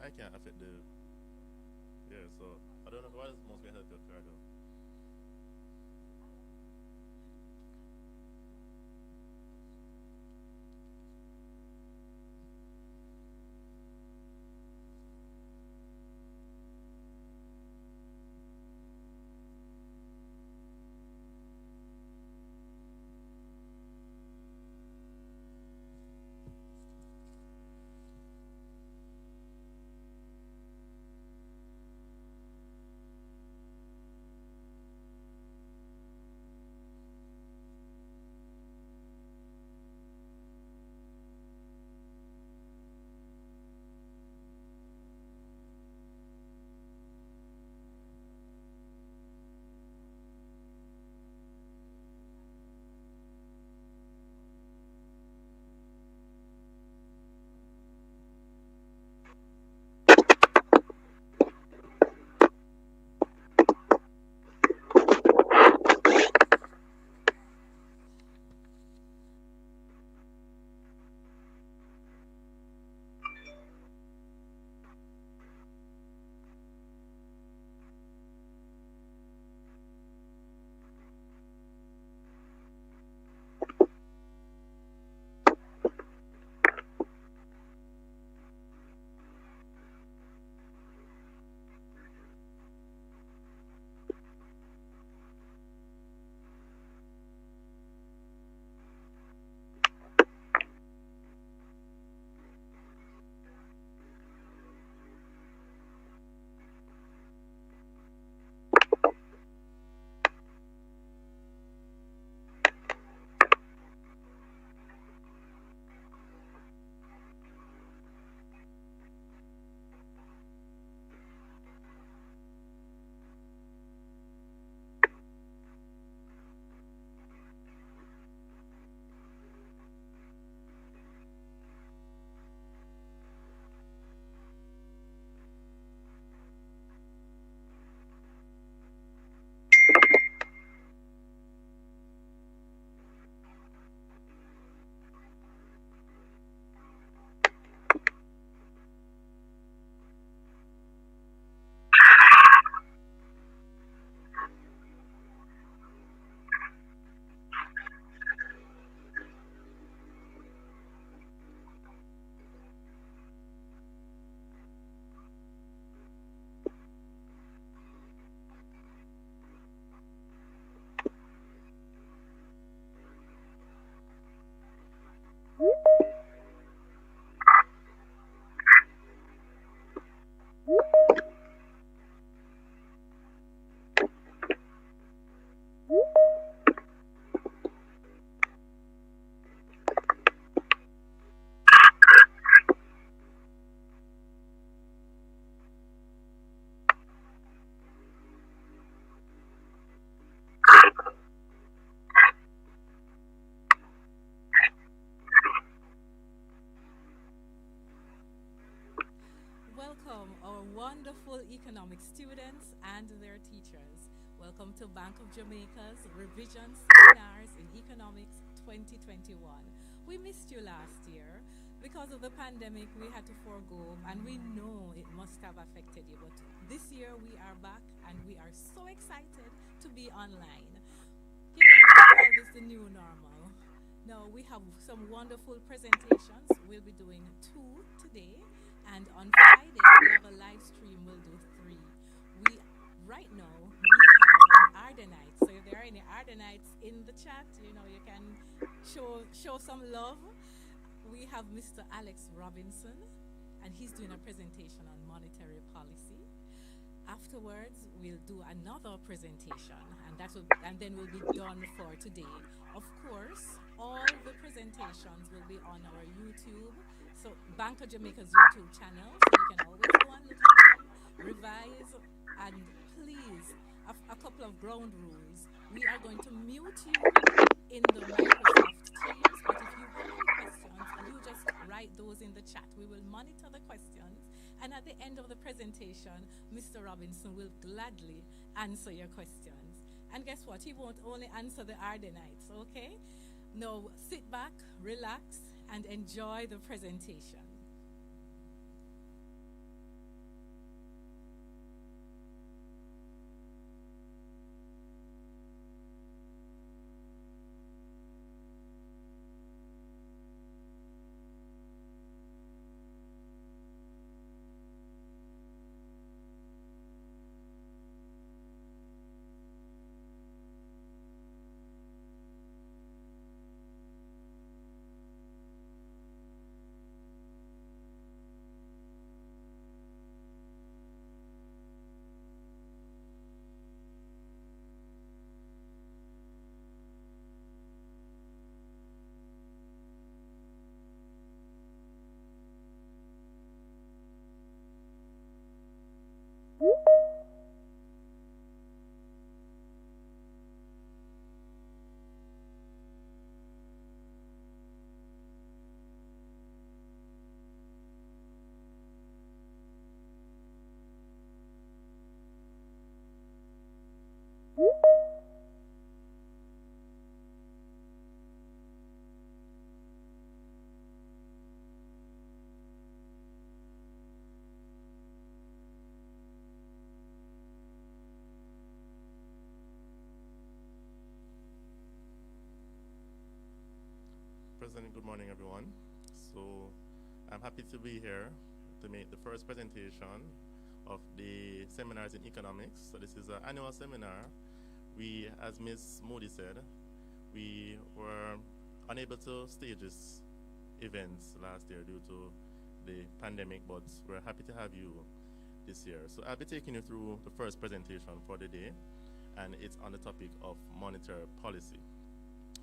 I can't affect the yeah. So I don't know what is most gonna help your car though. Welcome, our wonderful economic students and their teachers. Welcome to Bank of Jamaica's Revision Seminars in Economics 2021. We missed you last year. Because of the pandemic, we had to forego, and we know it must have affected you. But this year, we are back, and we are so excited to be online. We call this the new normal. Now, we have some wonderful presentations. We'll be doing two today, and on Friday, we have a live stream. We'll do three. We Right now we have an Ardenite. So if there are any Ardenites in the chat, you can show some love. We have Mr. Alex Robinson, and he's doing a presentation on monetary policy. Afterwards, we'll do another presentation, and then we'll be done for today. Of course, all the presentations will be on our YouTube, so Bank of Jamaica's YouTube channel. So you can always go and look at them, revise, and please, a couple of ground rules. We are going to mute you in the Microsoft Teams, but if you have any questions, you just write those in the chat. We will monitor the questions, and at the end of the presentation, Mr. Robinson will gladly answer your questions. And guess what? He won't only answer the Ardenites, okay? Now, sit back, relax, and enjoy the presentation. President. Good morning, everyone. So, I'm happy to be here to make the first presentation of the seminars in economics. So, this is an annual seminar. We, as Ms. Moody said, we were unable to stage this event last year due to the pandemic, but we're happy to have you this year. So, I'll be taking you through the first presentation for the day, and it's on the topic of monetary policy.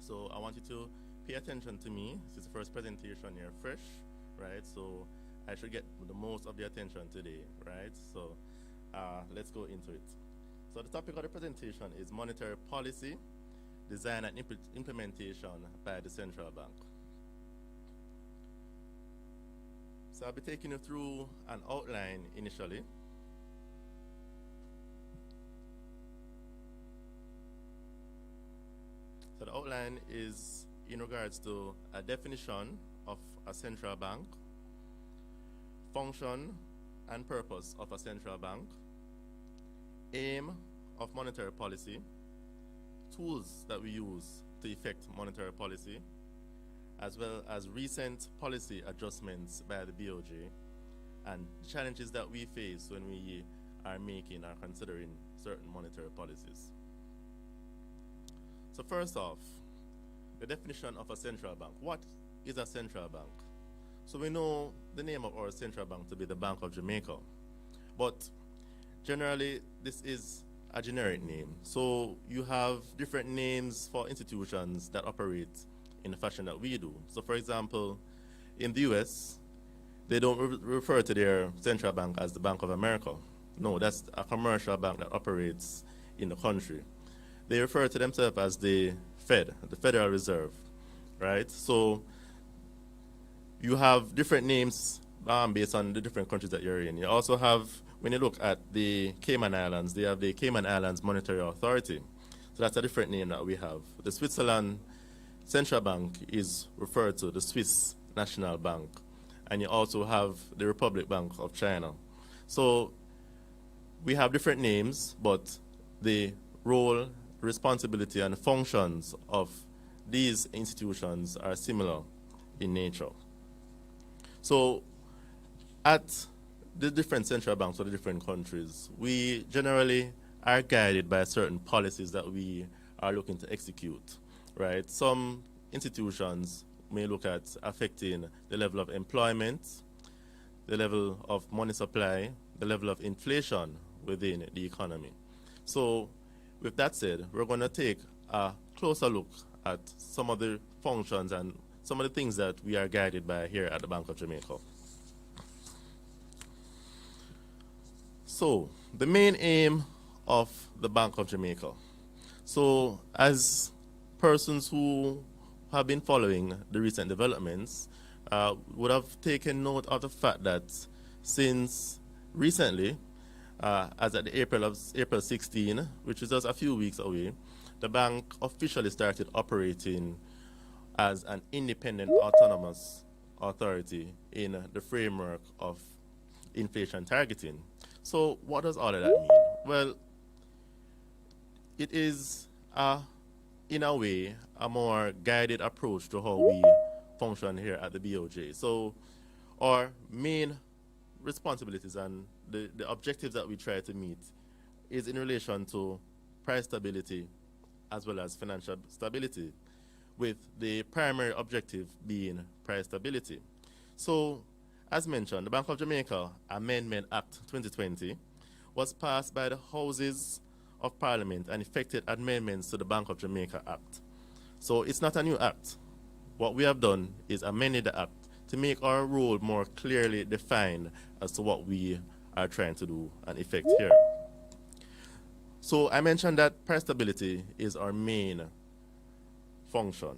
So, I want you to pay attention to me. This is the first presentation here, fresh, right? So I should get the most of the attention today, right? So let's go into it. So the topic of the presentation is monetary policy, design and implementation by the central bank. So I'll be taking you through an outline initially. So the outline is in regards to a definition of a central bank, function and purpose of a central bank, aim of monetary policy, tools that we use to effect monetary policy, as well as recent policy adjustments by the BOJ and challenges that we face when we are making or considering certain monetary policies. So first off, the definition of a central bank. What is a central bank? So we know the name of our central bank to be the Bank of Jamaica, but generally this is a generic name. So you have different names for institutions that operate in the fashion that we do. So for example, in the US, they don't refer to their central bank as the Bank of America. No, that's a commercial bank that operates in the country. They refer to themselves as the Fed, the Federal Reserve, right? So you have different names based on the different countries that you're in. You also have, when you look at the Cayman Islands, they have the Cayman Islands Monetary Authority. So that's a different name that we have. The Switzerland Central Bank is referred to the Swiss National Bank. And you also have the Republic Bank of China. So we have different names, but the role, responsibility and functions of these institutions are similar in nature. So at the different central banks of the different countries, we generally are guided by certain policies that we are looking to execute, right? Some institutions may look at affecting the level of employment, the level of money supply, the level of inflation within the economy. So with that said, we're going to take a closer look at some of the functions and some of the things that we are guided by here at the Bank of Jamaica. So, the main aim of the Bank of Jamaica. So, as persons who have been following the recent developments, would have taken note of the fact that since recently, as at the April 16, which is just a few weeks away, the bank officially started operating as an independent autonomous authority in the framework of inflation targeting. So what does all of that mean? Well, it is, in a way, a more guided approach to how we function here at the BOJ. So our main responsibilities and the objectives that we try to meet is in relation to price stability as well as financial stability, with the primary objective being price stability. So, as mentioned, the Bank of Jamaica Amendment Act 2020 was passed by the Houses of Parliament and effected amendments to the Bank of Jamaica Act. So it's not a new act. What we have done is amended the act to make our role more clearly defined as to what we are trying to do and effect here. So I mentioned that price stability is our main function.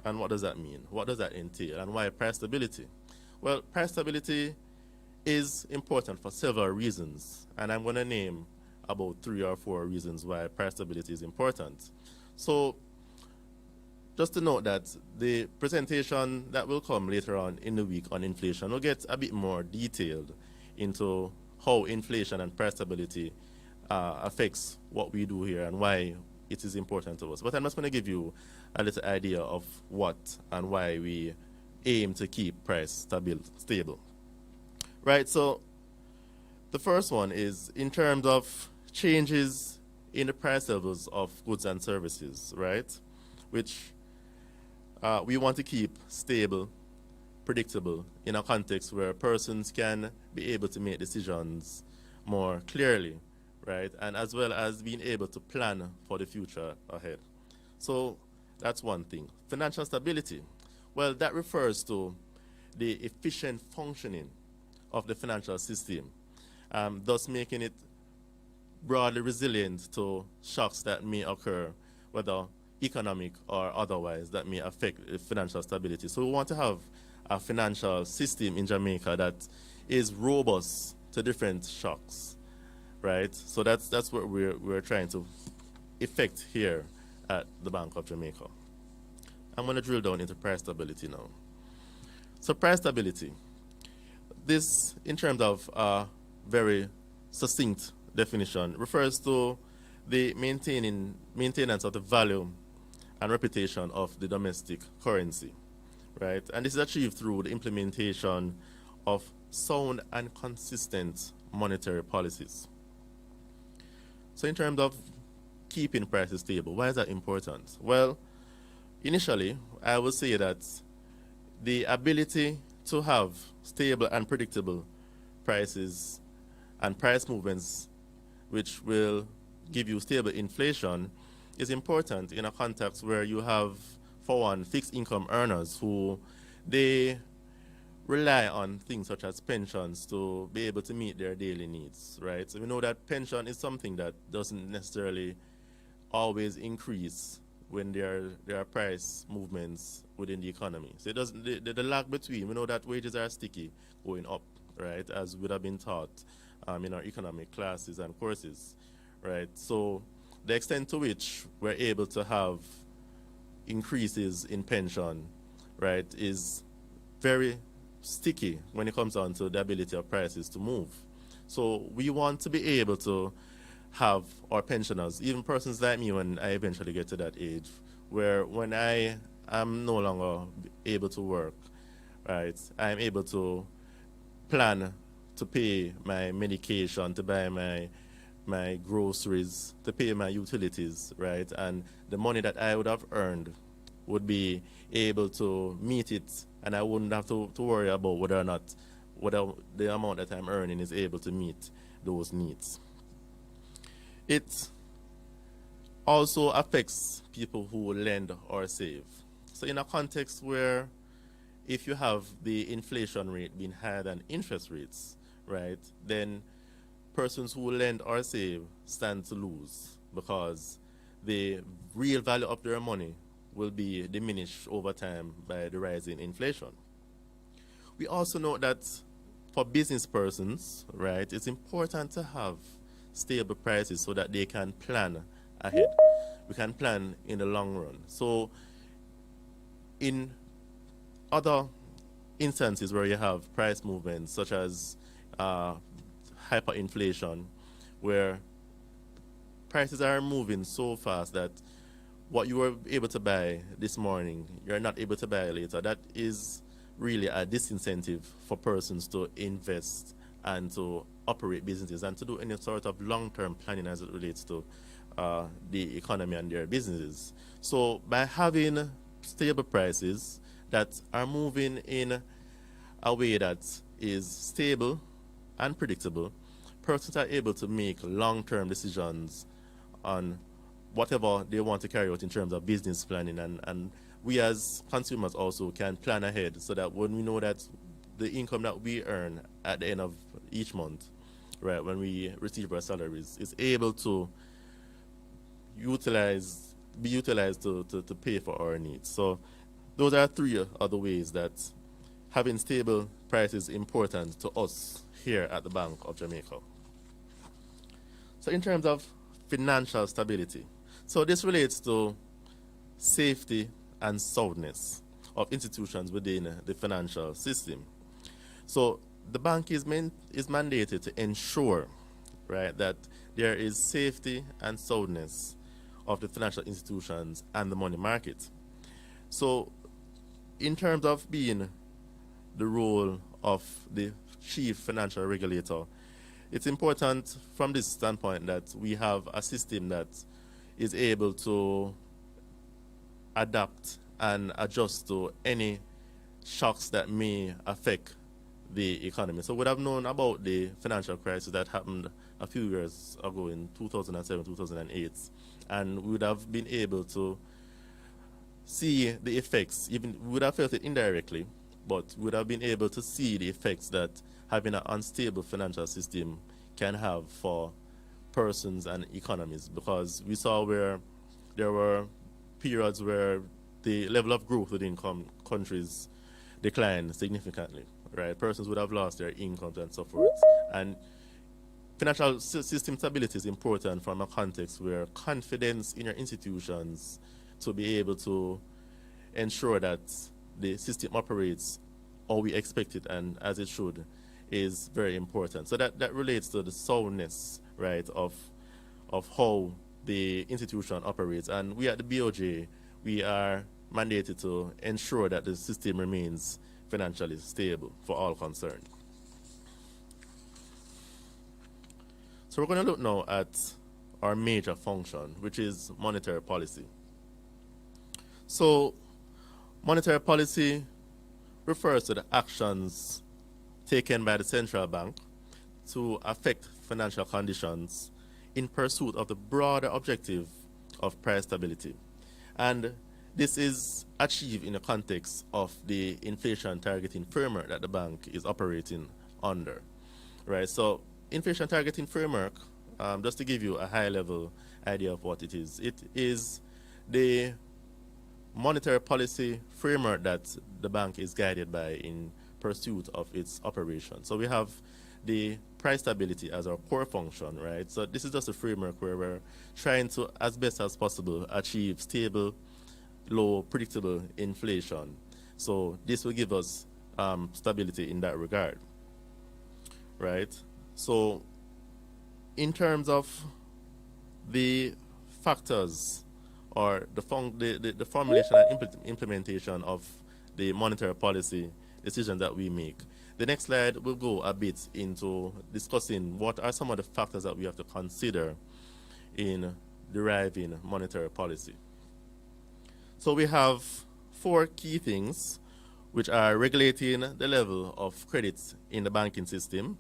And what does that mean? What does that entail? And why price stability? Well, price stability is important for several reasons. And I'm going to name about 3 or 4 reasons why price stability is important. So just to note that the presentation that will come later on in the week on inflation will get a bit more detailed into how inflation and price stability affects what we do here and why it is important to us. But I'm just going to give you a little idea of what and why we aim to keep price stable. Right, so the first one is in terms of changes in the price levels of goods and services, right? Which we want to keep stable, predictable in a context where persons can be able to make decisions more clearly, right? And as well as being able to plan for the future ahead. So that's one thing. Financial stability. Well, that refers to the efficient functioning of the financial system, thus making it broadly resilient to shocks that may occur, whether economic or otherwise, that may affect financial stability. So we want to have a financial system in Jamaica that is robust to different shocks, right? So that's what we're trying to effect here at the Bank of Jamaica. I'm going to drill down into price stability now. So price stability, this in terms of a very succinct definition refers to the maintenance of the value and reputation of the domestic currency, right? And this is achieved through the implementation of sound and consistent monetary policies. So in terms of keeping prices stable, why is that important? Well, initially, I would say that the ability to have stable and predictable prices and price movements which will give you stable inflation is important in a context where you have, for one, fixed income earners who they rely on things such as pensions to be able to meet their daily needs, right? So we know that pension is something that doesn't necessarily always increase when there are price movements within the economy. So it doesn't the lag between, we know that wages are sticky going up, right, as would have been taught in our economic classes and courses, right? So the extent to which we're able to have increases in pension, right, is very sticky when it comes down to the ability of prices to move. So we want to be able to have our pensioners, even persons like me when I eventually get to that age, where when I am no longer able to work, right, I'm able to plan to pay my medication, to buy my groceries, to pay my utilities, right? And the money that I would have earned would be able to meet it, and I wouldn't have to worry about whether or not whether the amount that I'm earning is able to meet those needs. It also affects people who lend or save. So in a context where if you have the inflation rate being higher than interest rates, right, then persons who lend or save stand to lose because the real value of their money will be diminished over time by the rising inflation. We also know that for business persons, right, it's important to have stable prices so that they can plan ahead. We can plan in the long run. So in other instances where you have price movements such as hyperinflation, where prices are moving so fast that what you were able to buy this morning, you're not able to buy later. That is really a disincentive for persons to invest and to operate businesses and to do any sort of long-term planning as it relates to the economy and their businesses. So by having stable prices that are moving in a way that is stable and predictable, persons are able to make long-term decisions on whatever they want to carry out in terms of business planning, and we as consumers also can plan ahead so that when we know that the income that we earn at the end of each month, right, when we receive our salaries, is able to be utilized to pay for our needs. So those are three other ways that having stable prices is important to us here at the Bank of Jamaica. So in terms of financial stability, so this relates to safety and soundness of institutions within the financial system. So the bank is mandated to ensure, right, that there is safety and soundness of the financial institutions and the money market. So, in terms of being the role of the chief financial regulator, it's important from this standpoint that we have a system that is able to adapt and adjust to any shocks that may affect the economy. So we'd have known about the financial crisis that happened a few years ago in 2007, 2008, and we would have been able to see the effects, even we would have felt it indirectly, but we would have been able to see the effects that having an unstable financial system can have for persons and economies, because we saw where there were periods where the level of growth within countries declined significantly, right? Persons would have lost their incomes and so forth. And financial system stability is important from a context where confidence in your institutions to be able to ensure that the system operates how we expect it and as it should is very important. So that relates to the soundness, right, of how the institution operates. And we at the BOJ, we are mandated to ensure that the system remains financially stable for all concerned. So we're going to look now at our major function, which is monetary policy. So monetary policy refers to the actions taken by the central bank to affect financial conditions in pursuit of the broader objective of price stability. And this is achieved in the context of the inflation targeting framework that the bank is operating under, right? So inflation targeting framework, just to give you a high level idea of what it is the monetary policy framework that the bank is guided by in pursuit of its operation. So we have the price stability as our core function, right? So this is just a framework where we're trying to, as best as possible, achieve stable, low, predictable inflation. So this will give us stability in that regard, right? So in terms of the factors or the formulation and implementation of the monetary policy decisions that we make, the next slide will go a bit into discussing what are some of the factors that we have to consider in deriving monetary policy. So we have four key things, which are regulating the level of credit in the banking system,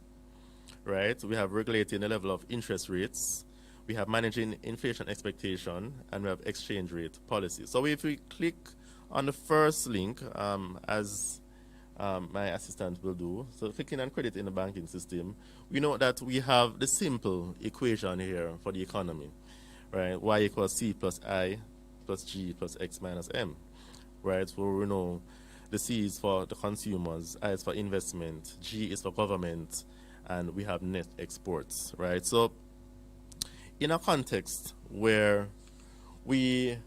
right? We have regulating the level of interest rates, we have managing inflation expectation, and we have exchange rate policy. So if we click on the first link, as my assistant will do, so clicking on credit in the banking system, we know that we have the simple equation here for the economy, right? Y equals C plus I plus G plus X minus M, right? Where we know the C is for the consumers, I is for investment, G is for government, and we have net exports, right? So in a context where we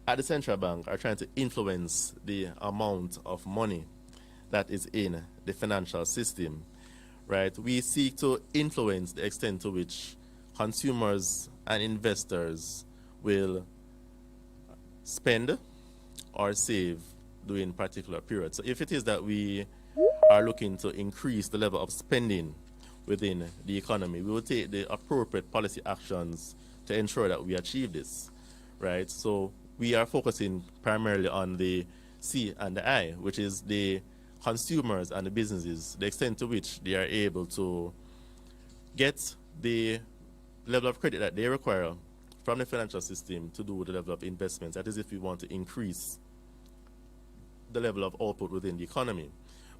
at the central bank are trying to influence the amount of money that is in the financial system, right? We seek to influence the extent to which consumers and investors will spend or save during particular periods. So if it is that we are looking to increase the level of spending within the economy, we will take the appropriate policy actions to ensure that we achieve this, right? So we are focusing primarily on the C and the I, which is the consumers and the businesses, the extent to which they are able to get the level of credit that they require from the financial system to do the level of investments. That is if we want to increase the level of output within the economy.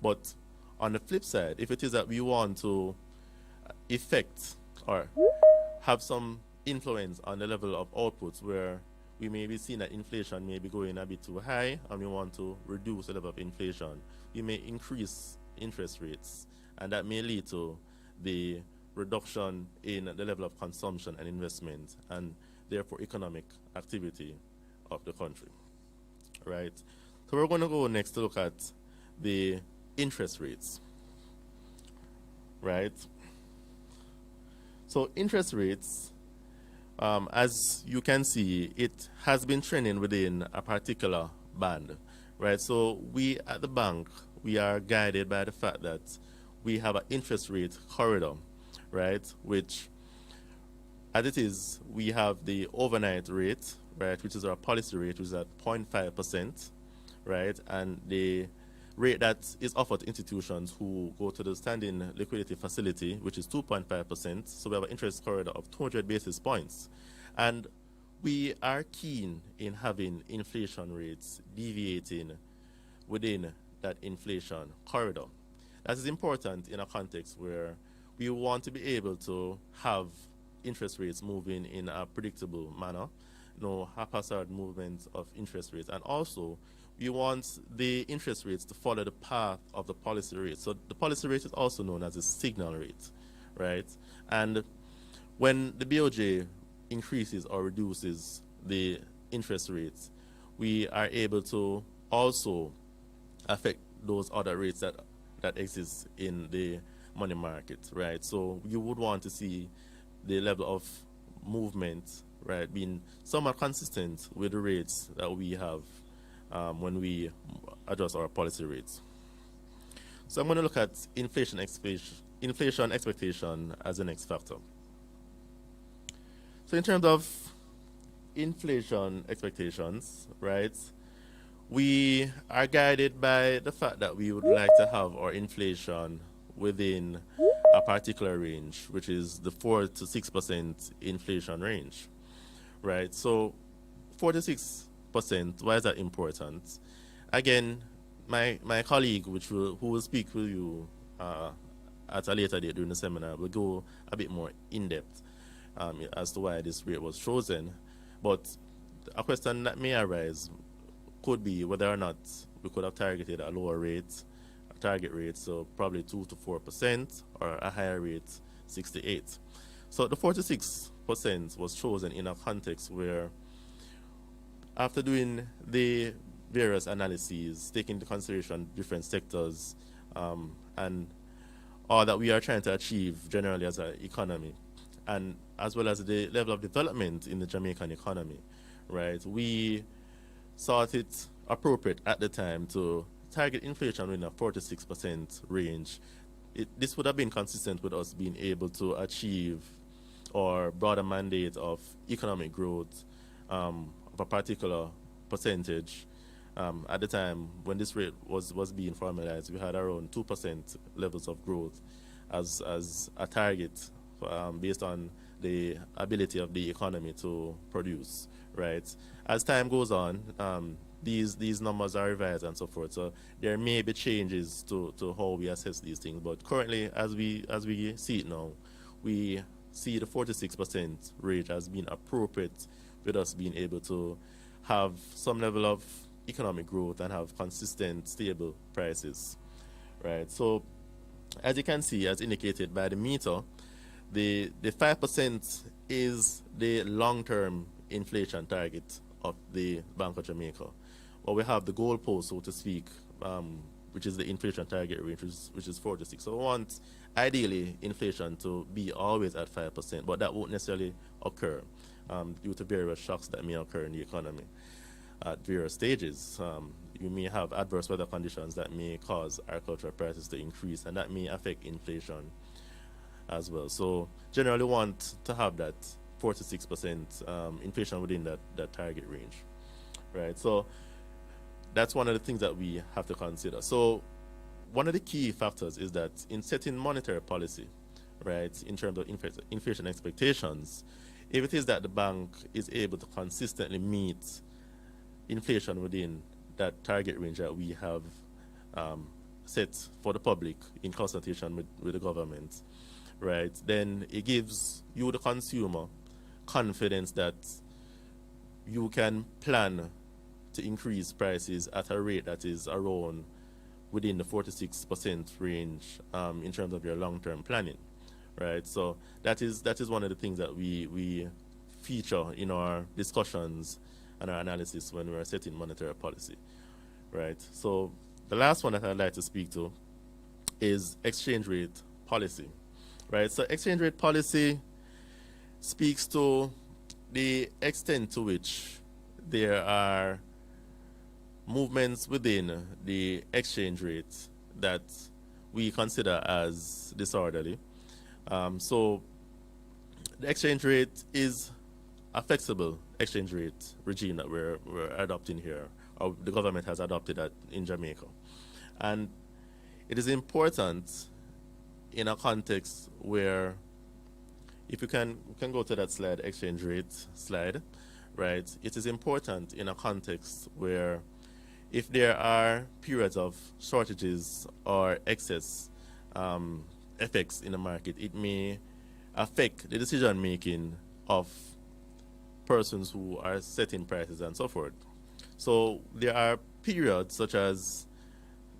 But on the flip side, if it is that we want to effect or have some influence on the level of outputs where we may be seeing that inflation may be going a bit too high and we want to reduce the level of inflation, we may increase interest rates, and that may lead to the reduction in the level of consumption and investment and therefore economic activity of the country, right? So we're going to go next to look at the interest rates, right? So interest rates, As you can see, it has been trending within a particular band, right? So we at the bank, we are guided by the fact that we have an interest rate corridor, right? Which, as it is, we have the overnight rate, right, which is our policy rate, which is at 0.5%, right? And the rate that is offered to institutions who go to the standing liquidity facility, which is 2.5%. So we have an interest corridor of 200 basis points. And we are keen in having inflation rates deviating within that inflation corridor. That is important in a context where we want to be able to have interest rates moving in a predictable manner, no haphazard movement of interest rates. And also, we want the interest rates to follow the path of the policy rate. So the policy rate is also known as the signal rate, right? And when the BOJ increases or reduces the interest rates, we are able to also affect those other rates that exist in the money market, right? So you would want to see the level of movement, right, being somewhat consistent with the rates that we have when we adjust our policy rates. So I'm going to look at inflation expectation as the next factor. So in terms of inflation expectations, right, we are guided by the fact that we would like to have our inflation within a particular range, which is the 4 to 6% inflation range, right? So 4 to 6%, why is that important? Again, my colleague, who will speak with you at a later date during the seminar, will go a bit more in depth as to why this rate was chosen. But a question that may arise could be whether or not we could have targeted a lower rate, a target rate, so probably 2 to 4%, or a higher rate, 6 to 8. So the 4 to 6% was chosen in a context where, after doing the various analyses, taking into consideration different sectors, and all that we are trying to achieve generally as an economy, and as well as the level of development in the Jamaican economy, right? We thought it appropriate at the time to target inflation in a 4 to 6% range. This would have been consistent with us being able to achieve our broader mandate of economic growth of a particular percentage. At the time when this rate was being formalized, we had around 2% levels of growth as a target based on the ability of the economy to produce, right? As time goes on, these numbers are revised and so forth. So there may be changes to how we assess these things. But currently, as we see it now, we see the 4 to 6% range as being appropriate, with us being able to have some level of economic growth and have consistent, stable prices, right? So as you can see, as indicated by the meter, the 5% is the long-term inflation target of the Bank of Jamaica. Or we have the goalpost, so to speak, which is the inflation target range, which is 4 to 6. So we want, ideally, inflation to be always at 5%, but that won't necessarily occur due to various shocks that may occur in the economy at various stages. You may have adverse weather conditions that may cause agricultural prices to increase, and that may affect inflation as well. So generally want to have that 4 to 6% inflation within that target range, right? So that's one of the things that we have to consider. So one of the key factors is that in setting monetary policy, right, in terms of inflation expectations, if it is that the bank is able to consistently meet inflation within that target range that we have set for the public in consultation with the government, right, then it gives you, the consumer, confidence that you can plan to increase prices at a rate that is around within the 4 to 6% range in terms of your long-term planning, right? So that is one of the things that we feature in our discussions and our analysis when we are setting monetary policy, right? So the last one that I'd like to speak to is exchange rate policy, right? So exchange rate policy speaks to the extent to which there are movements within the exchange rate that we consider as disorderly. So the exchange rate is a flexible exchange rate regime that we're adopting here, or the government has adopted that in Jamaica. And it is important in a context where, if we can go to that slide, exchange rate slide, right? It is important in a context where if there are periods of shortages or excess effects in the market, it may affect the decision making of persons who are setting prices and so forth. So there are periods such as,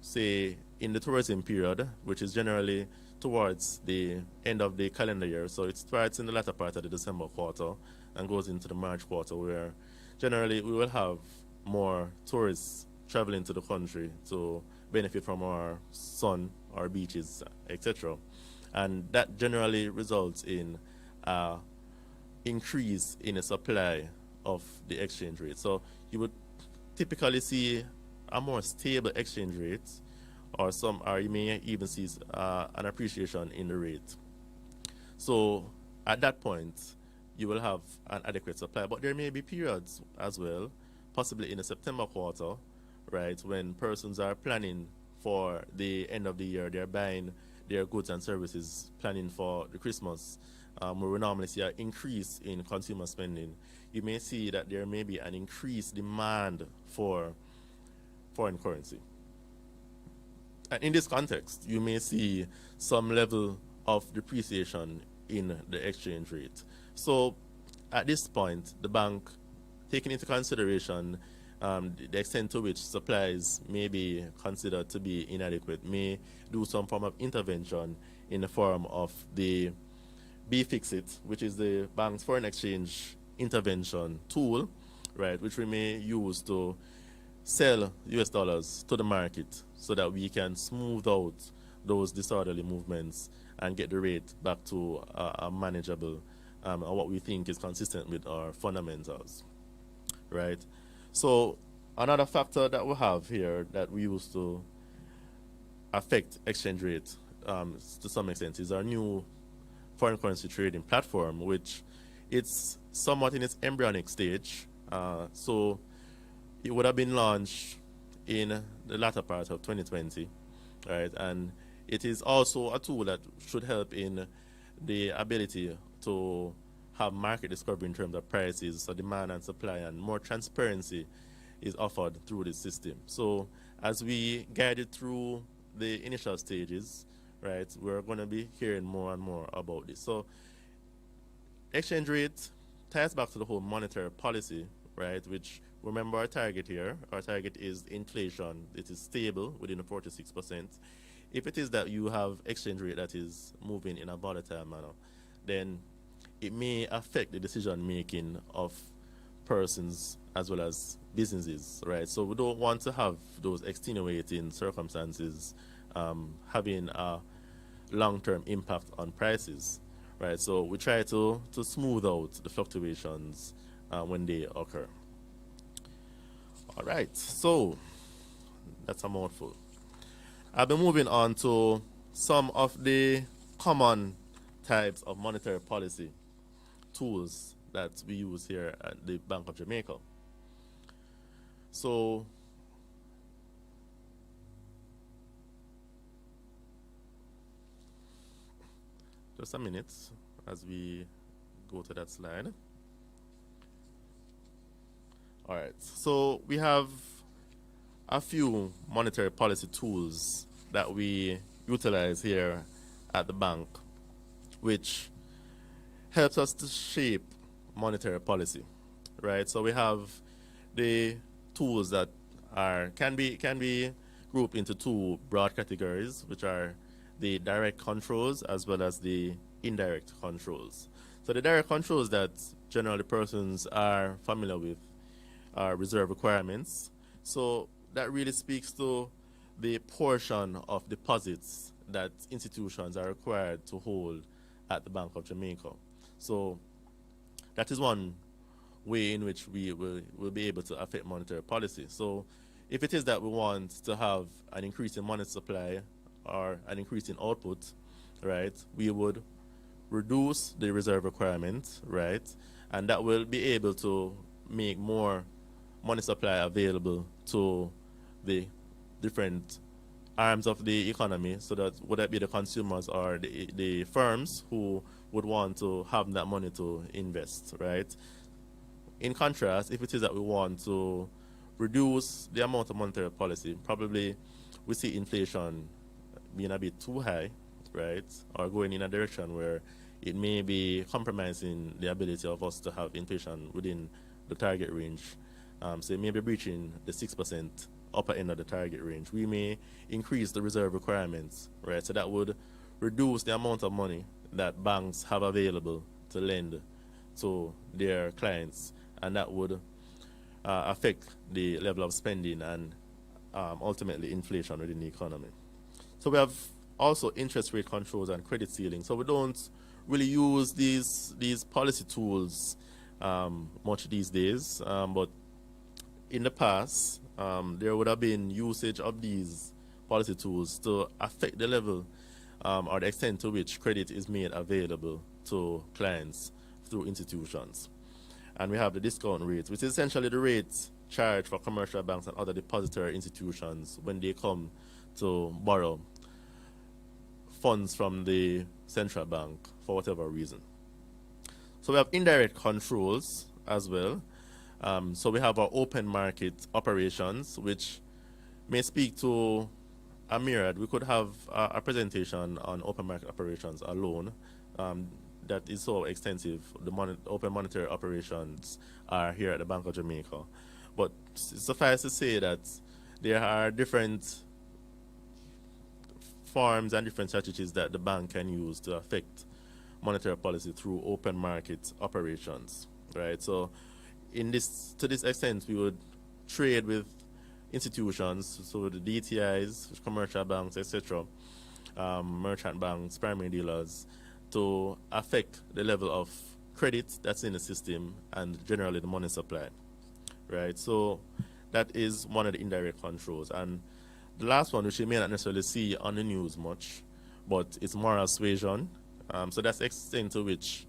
say, in the tourism period, which is generally towards the end of the calendar year. So it starts in the latter part of the December quarter and goes into the March quarter, where generally we will have more tourists traveling to the country to benefit from our sun, our beaches, etc. And that generally results in increase in the supply of the exchange rate. So you would typically see a more stable exchange rate, or you may even see an appreciation in the rate. So at that point, you will have an adequate supply. But there may be periods as well, possibly in the September quarter, right, when persons are planning for the end of the year, they're buying their goods and services, planning for the Christmas, where we normally see an increase in consumer spending. You may see that there may be an increased demand for foreign currency. And in this context, you may see some level of depreciation in the exchange rate. So at this point, the bank, taking into consideration the extent to which supplies may be considered to be inadequate, may do some form of intervention in the form of the B-Fixit, which is the bank's foreign exchange intervention tool, right, which we may use to sell US dollars to the market so that we can smooth out those disorderly movements and get the rate back to a manageable, or what we think is consistent with our fundamentals, right? So another factor that we have here that we use to affect exchange rate to some extent is our new foreign currency trading platform, which it's somewhat in its embryonic stage. So it would have been launched in the latter part of 2020, right? And it is also a tool that should help in the ability to have market discovery in terms of prices, so demand and supply, and more transparency is offered through this system. So as we guide it through the initial stages, right, we're going to be hearing more and more about this. So exchange rate ties back to the whole monetary policy, right, which, remember our target here. Our target is inflation. It is stable within the 4 to 6%. If it is that you have exchange rate that is moving in a volatile manner, then it may affect the decision making of persons as well as businesses, right? So we don't want to have those extenuating circumstances having a long-term impact on prices, right? So we try to smooth out the fluctuations when they occur. All right, so that's a mouthful. I'll be moving on to some of the common types of monetary policy tools that we use here at the Bank of Jamaica. So just a minute as we go to that slide. All right, so we have a few monetary policy tools that we utilize here at the bank, which helps us to shape monetary policy, right? So we have the tools that can be grouped into two broad categories, which are the direct controls as well as the indirect controls. So the direct controls that generally persons are familiar with are reserve requirements. So that really speaks to the portion of deposits that institutions are required to hold at the Bank of Jamaica. So that is one way in which we will be able to affect monetary policy. So if it is that we want to have an increase in money supply or an increase in output, right, we would reduce the reserve requirement, right, and that will be able to make more money supply available to the different arms of the economy, so that would that be the consumers or the firms who would want to have that money to invest, right? In contrast, if it is that we want to reduce the amount of monetary policy, probably we see inflation being a bit too high, right? Or going in a direction where it may be compromising the ability of us to have inflation within the target range. So it may be breaching the 6% upper end of the target range. We may increase the reserve requirements, right? So that would reduce the amount of money that banks have available to lend to their clients, and that would affect the level of spending and ultimately inflation within the economy. So we have also interest rate controls and credit ceiling. So we don't really use these policy tools much these days, but in the past, there would have been usage of these policy tools to affect the level or the extent to which credit is made available to clients through institutions. And we have the discount rate, which is essentially the rate charged for commercial banks and other depository institutions when they come to borrow funds from the central bank for whatever reason. So we have indirect controls as well. So we have our open market operations, which may speak to a myriad. We could have a presentation on open market operations alone. That is so extensive. The open monetary operations are here at the Bank of Jamaica. But suffice to say that there are different forms and different strategies that the bank can use to affect monetary policy through open market operations, right? So to this extent, we would trade with institutions, so the DTIs, commercial banks, etc., merchant banks, primary dealers, to affect the level of credit that's in the system and generally the money supply, right? So that is one of the indirect controls. And the last one, which you may not necessarily see on the news much, but it's moral suasion. So that's the extent to which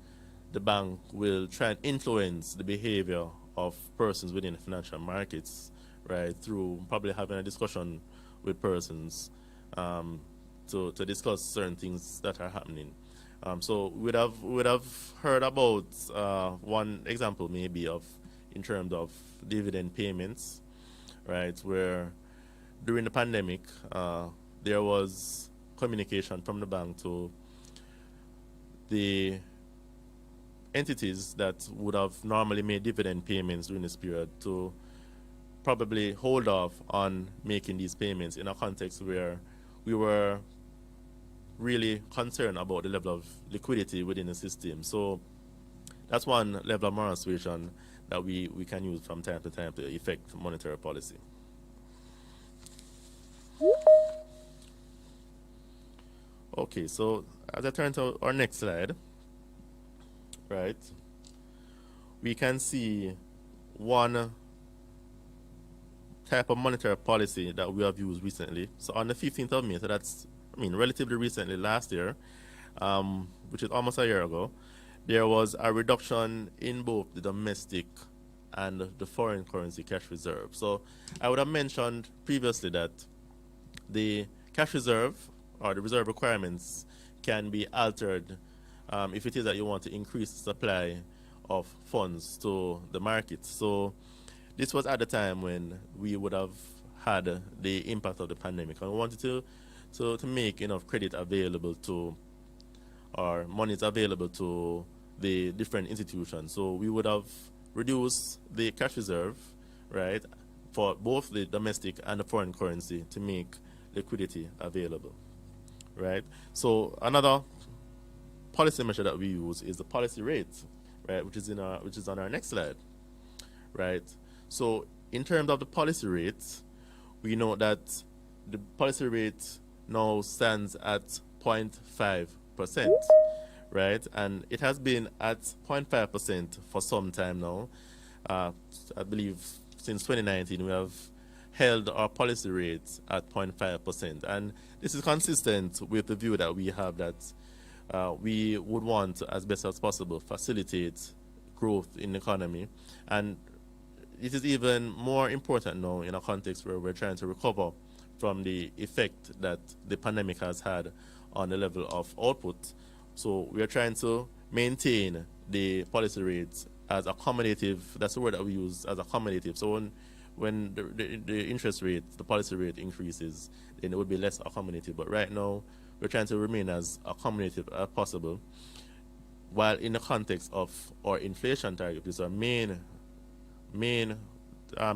the bank will try and influence the behavior of persons within the financial markets, right, through probably having a discussion with persons to discuss certain things that are happening. So we'd have heard about one example maybe of in terms of dividend payments, right, where during the pandemic there was communication from the bank to the entities that would have normally made dividend payments during this period to probably hold off on making these payments in a context where we were really concerned about the level of liquidity within the system. So that's one level of moral suasion that we can use from time to time to affect monetary policy. Okay, so as I turn to our next slide, right, we can see one type of monetary policy that we have used recently. So on the 15th of May, so that's, relatively recently, last year, which is almost a year ago, there was a reduction in both the domestic and the foreign currency cash reserve. So I would have mentioned previously that the cash reserve or the reserve requirements can be altered if it is that you want to increase the supply of funds to the market. So this was at the time when we would have had the impact of the pandemic, and we wanted to make enough credit available to, or monies available to the different institutions. So we would have reduced the cash reserve, right, for both the domestic and the foreign currency to make liquidity available, right? So another policy measure that we use is the policy rate, right, which is on our next slide, right? So in terms of the policy rate, we know that the policy rate now stands at 0.5%, right? And it has been at 0.5% for some time now. Uh, I believe since 2019 we have held our policy rate at 0.5%, and this is consistent with the view that we have that we would want, as best as possible, facilitate growth in the economy, and it is even more important now in a context where we're trying to recover from the effect that the pandemic has had on the level of output. So we are trying to maintain the policy rates as accommodative. That's the word that we use, as accommodative. So when the interest rate, the policy rate increases, then it would be less accommodative. But right now, we're trying to remain as accommodative as possible, while in the context of our inflation target, which is our main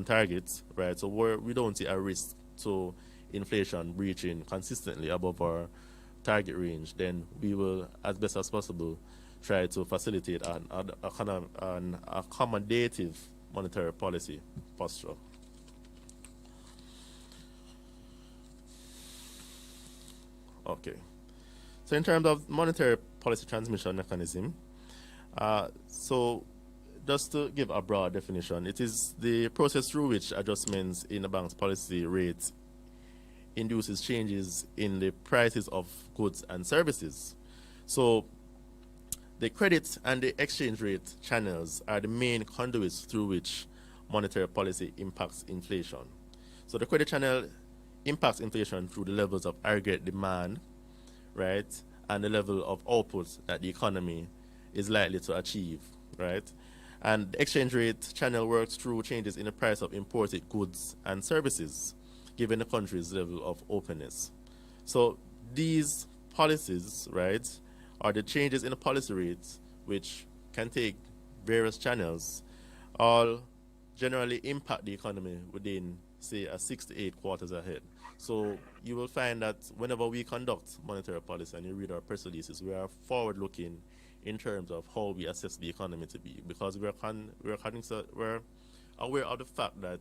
targets, right? So we don't see a risk to inflation reaching consistently above our target range, then we will, as best as possible, try to facilitate an accommodative monetary policy posture. Okay. So in terms of monetary policy transmission mechanism, so just to give a broad definition, it is the process through which adjustments in the bank's policy rate induces changes in the prices of goods and services. So the credit and the exchange rate channels are the main conduits through which monetary policy impacts inflation. So the credit channel impacts inflation through the levels of aggregate demand, right, and the level of output that the economy is likely to achieve, right? And the exchange rate channel works through changes in the price of imported goods and services, given the country's level of openness. So these policies, right, are the changes in the policy rates, which can take various channels, all generally impact the economy within, say, a 6 to 8 quarters ahead. So you will find that whenever we conduct monetary policy and you read our press releases, we are forward-looking in terms of how we assess the economy to be, because we're aware of the fact that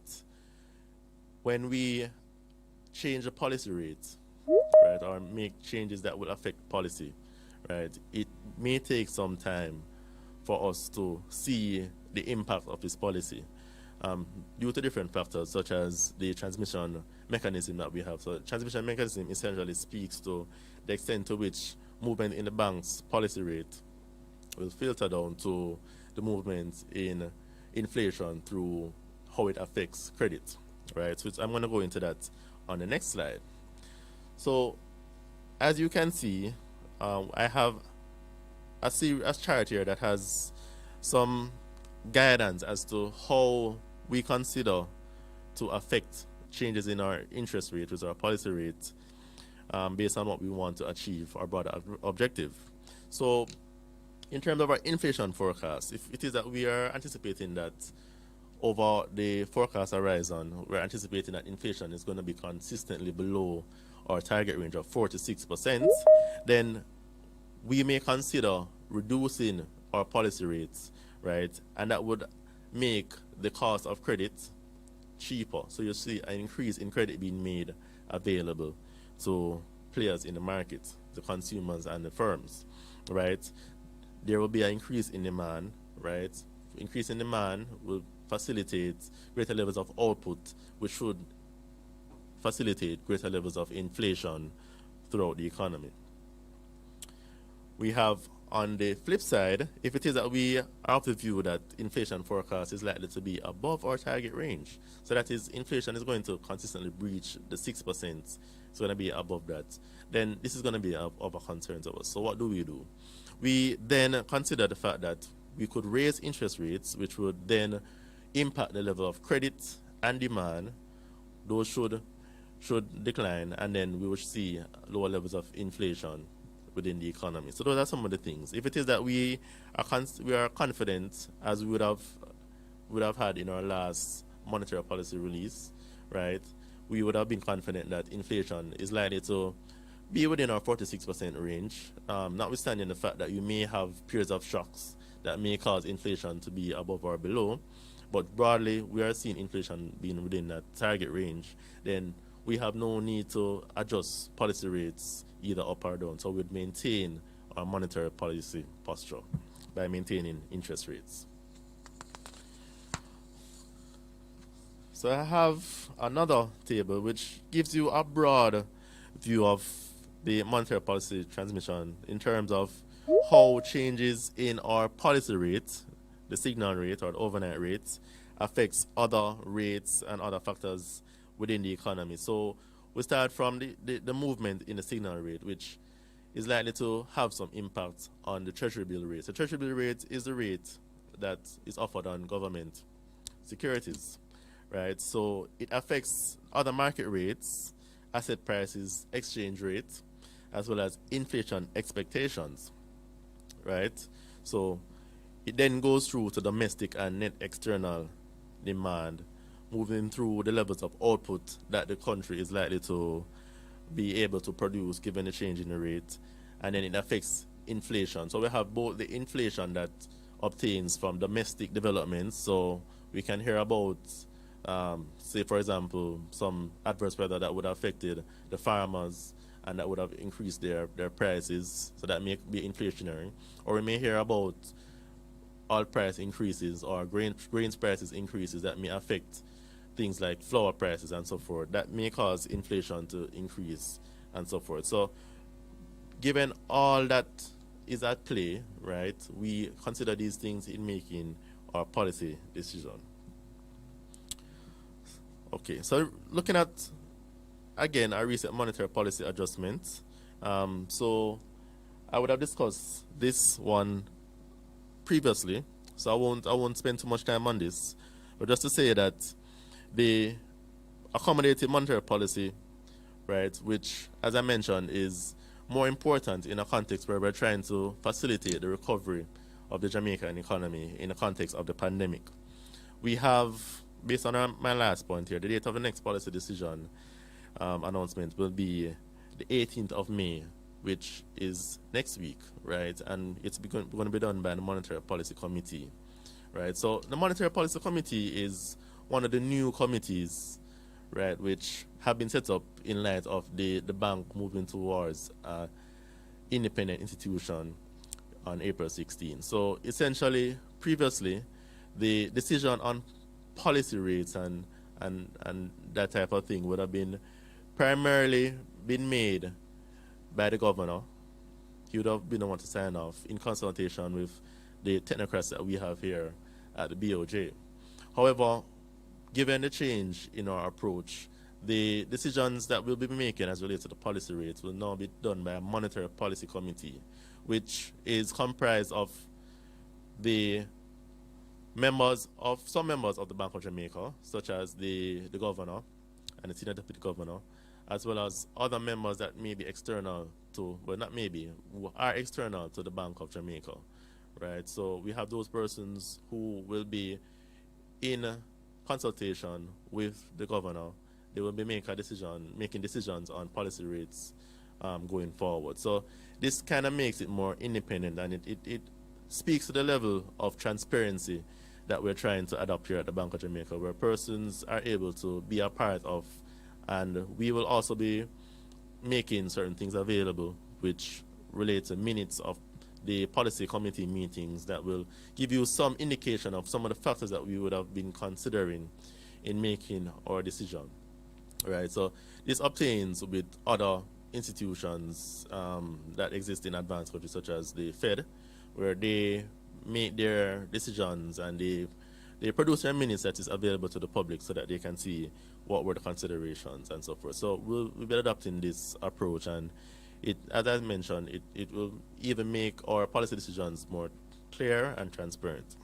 when we change the policy rate, right, or make changes that will affect policy, right, it may take some time for us to see the impact of this policy, due to different factors such as the transmission mechanism that we have. So transmission mechanism essentially speaks to the extent to which movement in the bank's policy rate will filter down to the movement in inflation through how it affects credit, right? So I'm going to go into that on the next slide. So as you can see, I have a chart here that has some guidance as to how we consider to affect changes in our interest rate, which is our policy rate, based on what we want to achieve, our broader objective. So in terms of our inflation forecast, if it is that we are anticipating that over the forecast horizon, we're anticipating that inflation is going to be consistently below our target range of 4 to 6%, then we may consider reducing our policy rates, right? And that would make the cost of credit cheaper. So you see an increase in credit being made available to players in the market, the consumers and the firms, right? There will be an increase in demand, right? Increase in demand will facilitate greater levels of output, which should facilitate greater levels of inflation throughout the economy. We have, on the flip side, if it is that we are of the view that inflation forecast is likely to be above our target range, so that is, inflation is going to consistently breach the 6%, it's going to be above that, then this is going to be of a concern to us. So what do? We then consider the fact that we could raise interest rates, which would then impact the level of credit and demand. Those should decline, and then we will see lower levels of inflation within the economy. So those are some of the things. If it is that we are confident, as we would have had in our last monetary policy release, right, we would have been confident that inflation is likely to be within our 4 to 6% range, notwithstanding the fact that you may have periods of shocks that may cause inflation to be above or below. But broadly, we are seeing inflation being within that target range. Then we have no need to adjust policy rates either up or down. So we'd maintain our monetary policy posture by maintaining interest rates. So I have another table which gives you a broad view of the monetary policy transmission in terms of how changes in our policy rate, the signal rate or the overnight rate, affects other rates and other factors within the economy. So we start from the movement in the signal rate, which is likely to have some impact on the treasury bill rate. The treasury bill rate is the rate that is offered on government securities, right? So it affects other market rates, asset prices, exchange rate, as well as inflation expectations, right? So it then goes through to domestic and net external demand, moving through the levels of output that the country is likely to be able to produce given the change in the rate, and then it affects inflation. So we have both the inflation that obtains from domestic developments. So we can hear about, say for example, some adverse weather that would have affected the farmers and that would have increased their prices, so that may be inflationary. Or we may hear about oil price increases or grains prices increases that may affect things like flour prices and so forth, that may cause inflation to increase and so forth. So given all that is at play, right, we consider these things in making our policy decision. Okay, so looking at again our recent monetary policy adjustments. So I would have discussed this one previously, so I won't spend too much time on this, but just to say that the accommodative monetary policy, right, which, as I mentioned, is more important in a context where we're trying to facilitate the recovery of the Jamaican economy in the context of the pandemic. We have, based on my last point here, the date of the next policy decision announcement will be the 18th of May, which is next week, right? And it's going to be done by the Monetary Policy Committee, right? So the Monetary Policy Committee is one of the new committees, right, which have been set up in light of the bank moving towards independent institution on April 16. So essentially, previously, the decision on policy rates and that type of thing would have been primarily been made by the governor. He would have been the one to sign off in consultation with the technocrats that we have here at the BOJ. However, given the change in our approach, the decisions that we'll be making as related to the policy rates will now be done by a monetary policy committee, which is comprised of the some members of the Bank of Jamaica, such as the governor and the senior deputy governor, as well as other members that may be external to, well, not maybe, who are external to the Bank of Jamaica, right? So we have those persons who will be in consultation with the governor. They will be making decisions on policy rates going forward. So this kind of makes it more independent, and it speaks to the level of transparency that we're trying to adopt here at the Bank of Jamaica, where persons are able to be a part of, and we will also be making certain things available which relate to minutes of the policy committee meetings that will give you some indication of some of the factors that we would have been considering in making our decision. Right, so this obtains with other institutions that exist in advanced countries, such as the Fed, where they make their decisions and they produce their minutes that is available to the public so that they can see what were the considerations and so forth. So we'll be adopting this approach, and it, as I mentioned, it will even make our policy decisions more clear and transparent.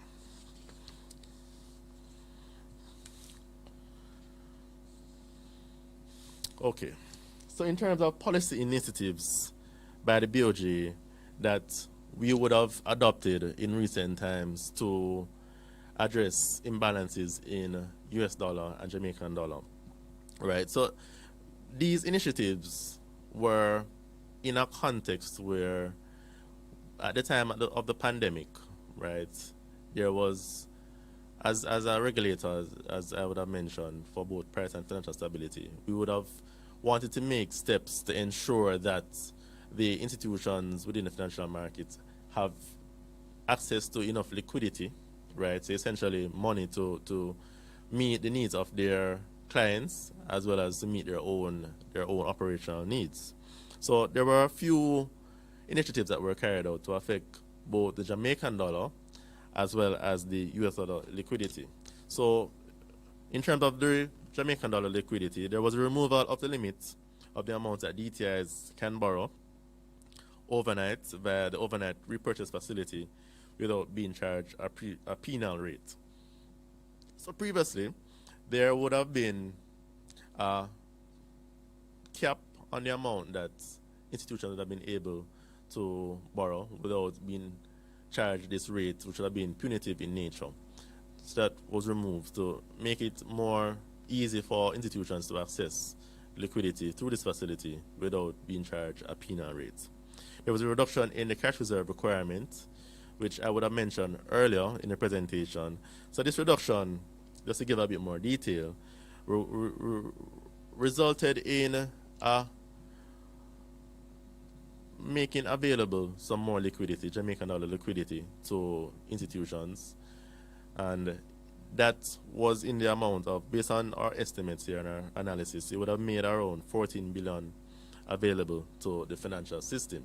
Okay, so in terms of policy initiatives by the BOJ that we would have adopted in recent times to address imbalances in US dollar and Jamaican dollar, right? So these initiatives were in a context where at the time of the pandemic, right, there was, as a regulator, as I would have mentioned, for both price and financial stability, we would have wanted to make steps to ensure that the institutions within the financial markets have access to enough liquidity, right? So essentially money to meet the needs of their clients as well as to meet their own operational needs. So there were a few initiatives that were carried out to affect both the Jamaican dollar as well as the US dollar liquidity. So in terms of the Jamaican dollar liquidity, there was a removal of the limit of the amount that DTIs can borrow overnight via the overnight repurchase facility without being charged a penal rate. So previously, there would have been a cap on the amount that institutions would have been able to borrow without being charged this rate, which would have been punitive in nature. So that was removed to make it more easy for institutions to access liquidity through this facility without being charged a penal rate. There was a reduction in the cash reserve requirement, which I would have mentioned earlier in the presentation. So this reduction, just to give a bit more detail, resulted in making available some more liquidity, Jamaican dollar liquidity, to institutions. And that was in the amount of, based on our estimates here and our analysis, it would have made around 14 billion available to the financial system.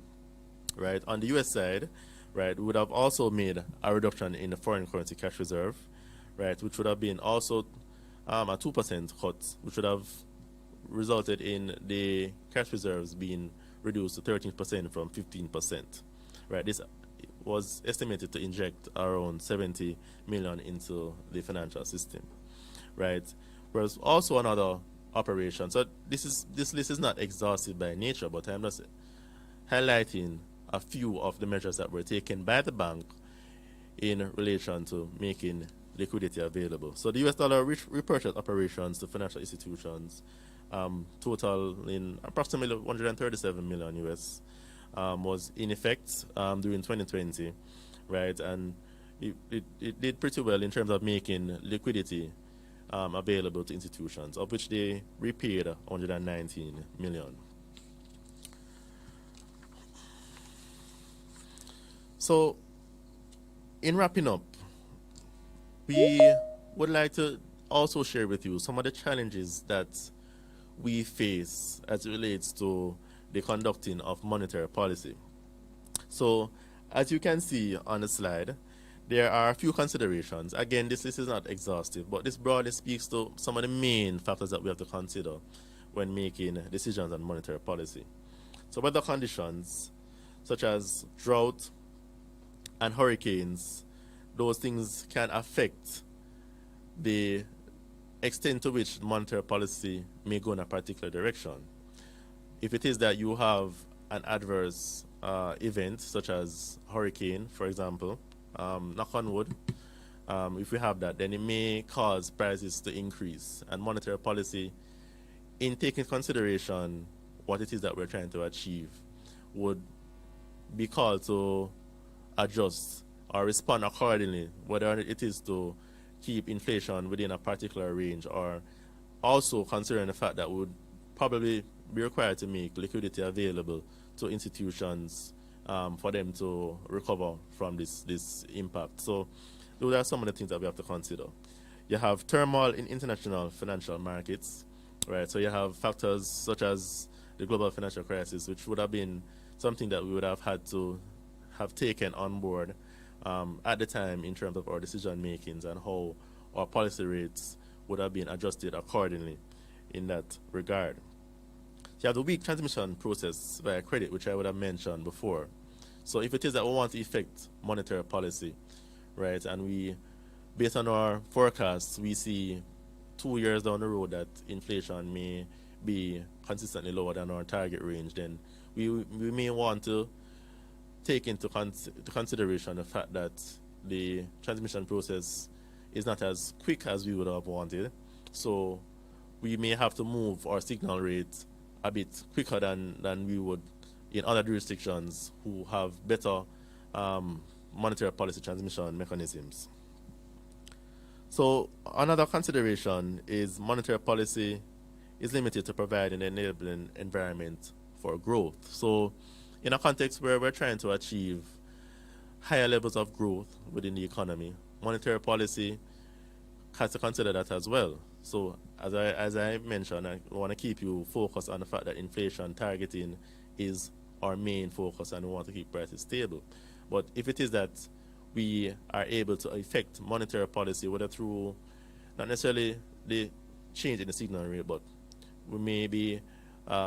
Right? On the US side, right, we would have also made a reduction in the foreign currency cash reserve, right, which would have been also a 2% cut, which would have resulted in the cash reserves being reduced to 13% from 15%. Right? This was estimated to inject around 70 million into the financial system. Right? Whereas also another operation. So this list is not exhaustive by nature, but I'm just highlighting a few of the measures that were taken by the bank in relation to making liquidity available. So the US dollar repurchase operations to financial institutions total in approximately 137 million US was in effect during 2020, right? And it did pretty well in terms of making liquidity available to institutions, of which they repaid 119 million. So, in wrapping up, we would like to also share with you some of the challenges that we face as it relates to the conducting of monetary policy. So, as you can see on the slide, there are a few considerations. Again, this list is not exhaustive, but this broadly speaks to some of the main factors that we have to consider when making decisions on monetary policy. So, weather conditions such as drought and hurricanes, those things can affect the extent to which monetary policy may go in a particular direction. If it is that you have an adverse event, such as hurricane, for example, knock on wood, if we have that, then it may cause prices to increase. And monetary policy, in taking consideration what it is that we're trying to achieve, would be called to adjust or respond accordingly, whether it is to keep inflation within a particular range or also considering the fact that we would probably be required to make liquidity available to institutions for them to recover from this impact. So those are some of the things that we have to consider. You have turmoil in international financial markets, right? So you have factors such as the global financial crisis, which would have been something that we would have had to have taken on board at the time in terms of our decision makings and how our policy rates would have been adjusted accordingly in that regard. You have the weak transmission process via credit, which I would have mentioned before. So if it is that we want to effect monetary policy, right, and we, based on our forecasts, we see 2 years down the road that inflation may be consistently lower than our target range, then we may want to take into consideration the fact that the transmission process is not as quick as we would have wanted. So we may have to move our signal rate a bit quicker than we would in other jurisdictions who have better monetary policy transmission mechanisms. So another consideration is monetary policy is limited to providing an enabling environment for growth. So in a context where we're trying to achieve higher levels of growth within the economy, monetary policy has to consider that as well. So as I mentioned, I want to keep you focused on the fact that inflation targeting is our main focus, and we want to keep prices stable. But if it is that we are able to affect monetary policy, whether through not necessarily the change in the signal rate, but we may be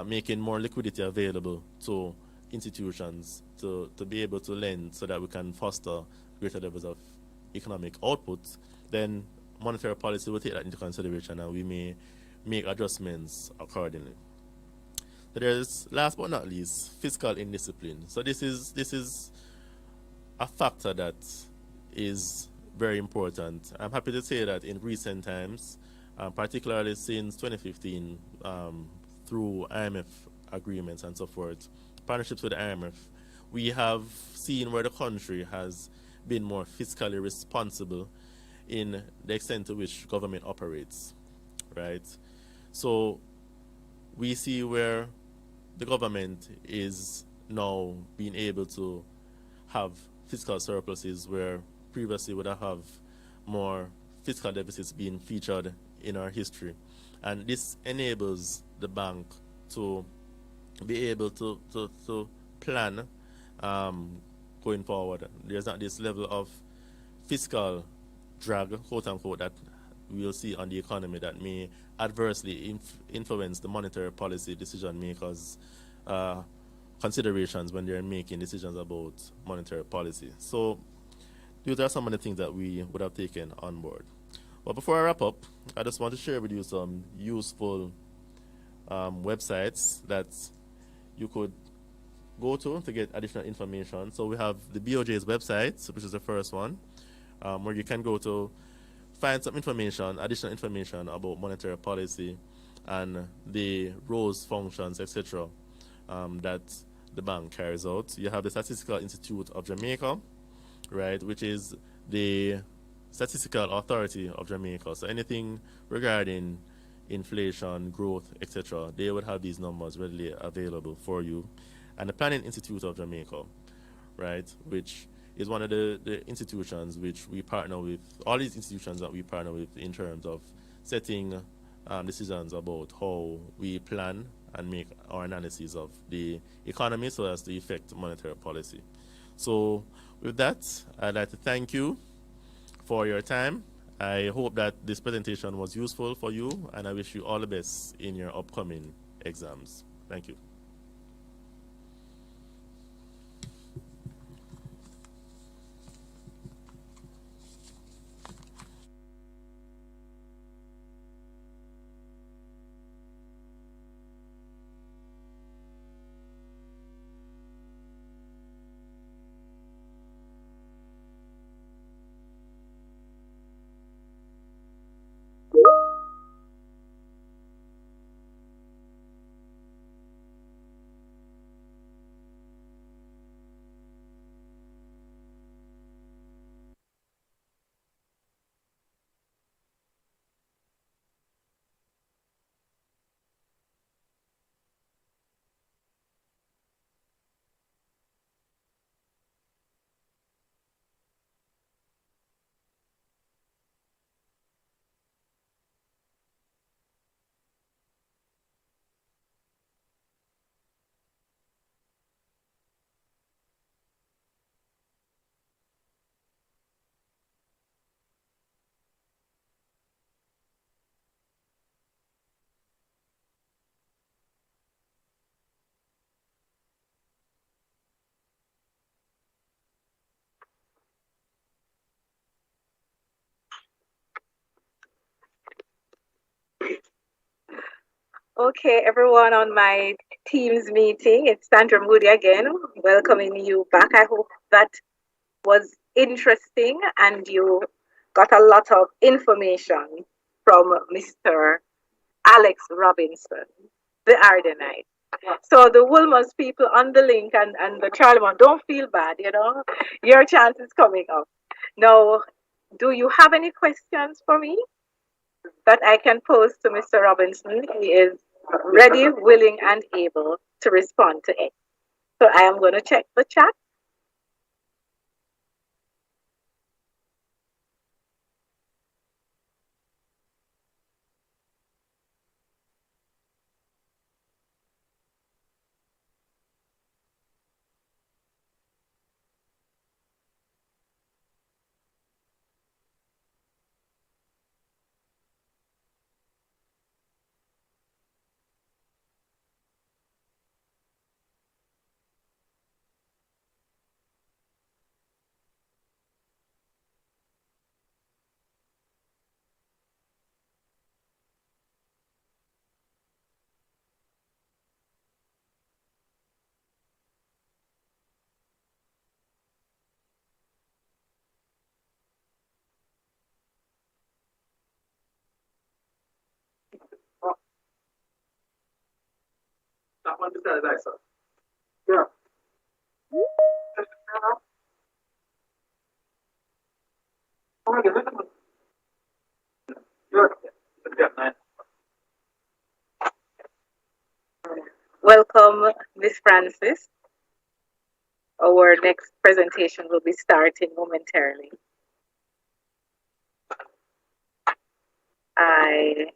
making more liquidity available to institutions to be able to lend so that we can foster greater levels of economic output, then monetary policy will take that into consideration and we may make adjustments accordingly. So there's, last but not least, fiscal indiscipline. So this is a factor that is very important. I'm happy to say that in recent times, particularly since 2015, through IMF agreements and so forth, partnerships with the IMF, we have seen where the country has been more fiscally responsible in the extent to which government operates, right? So we see where the government is now being able to have fiscal surpluses where previously would have more fiscal deficits being featured in our history. And this enables the bank to be able to plan going forward. There's not this level of fiscal drag, quote unquote, that we'll see on the economy that may adversely influence the monetary policy decision makers' considerations when they're making decisions about monetary policy. So these are some of the things that we would have taken on board. But before I wrap up, I just want to share with you some useful websites that you could go to get additional information. So we have the BOJ's website, which is the first one, where you can go to find some information, additional information about monetary policy and the roles, functions, etc. That the bank carries out. You have the Statistical Institute of Jamaica, right, which is the statistical authority of Jamaica. So anything regarding inflation, growth, etc., they would have these numbers readily available for you. And the Planning Institute of Jamaica, right, which is one of the institutions which we partner with, all these institutions that we partner with in terms of setting decisions about how we plan and make our analysis of the economy so as to affect monetary policy. So with that, I'd like to thank you for your time. I hope that this presentation was useful for you, and I wish you all the best in your upcoming exams. Thank you. Okay, everyone on my Teams meeting, it's Sandra Moody again, welcoming you back. I hope that was interesting and you got a lot of information from Mr. Alex Robinson, the Ardenite. So the Woolmers people on the link and the Charlemont, don't feel bad, your chance is coming up. Now, do you have any questions for me that I can pose to Mr. Robinson? He is ready, willing, and able to respond to it. So I am going to check the chat. Welcome, Miss Francis. Our next presentation will be starting momentarily. I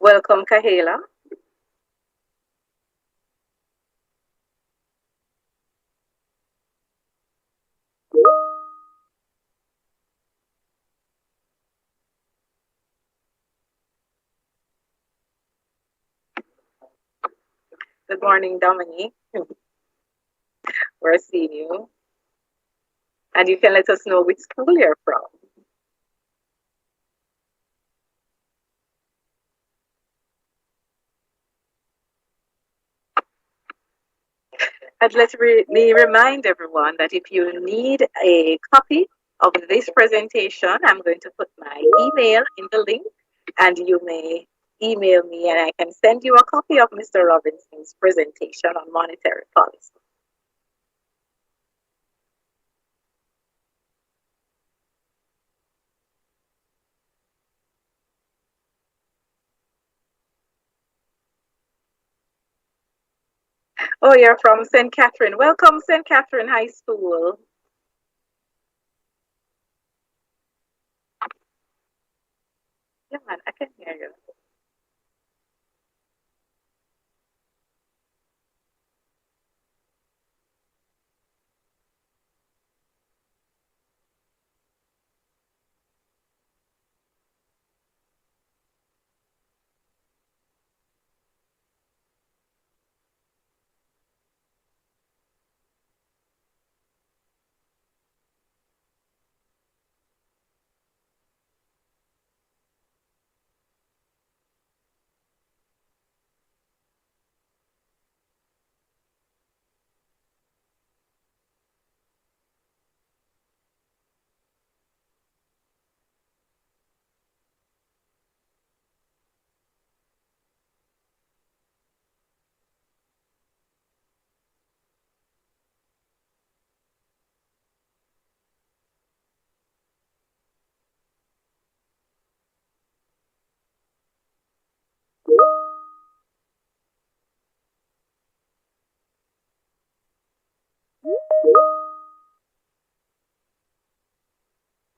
welcome Kahela. Good morning, Dominique. We're seeing you. And you can let us know which school you're from. And me remind everyone that if you need a copy of this presentation, I'm going to put my email in the link and you may email me and I can send you a copy of Mr. Robinson's presentation on monetary policy. Oh, you're from St. Catherine. Welcome, St. Catherine High School. Yeah, man, I can hear you.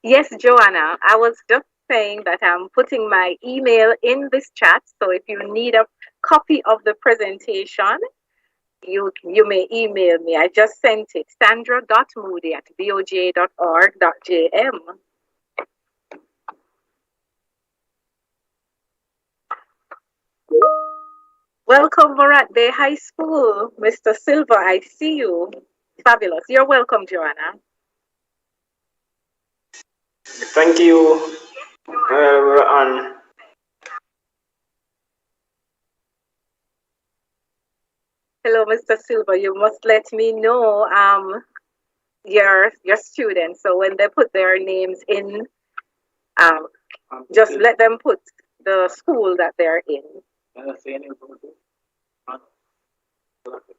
Yes, Joanna, I was just saying that I'm putting my email in this chat. So if you need a copy of the presentation, you may email me. I just sent it, sandra.moody@boj.org.jm. Welcome, Morat Bay High School. Mr. Silva, I see you. Fabulous. You're welcome, Joanna. Thank you. We're on. Hello, Mr. Silva. You must let me know your students. So when they put their names in, um, just let them put the school that they're in.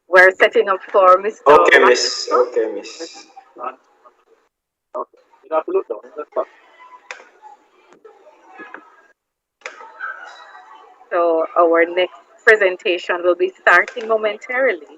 We're setting up for Mr. Okay, miss. Okay, miss. So our next presentation will be starting momentarily.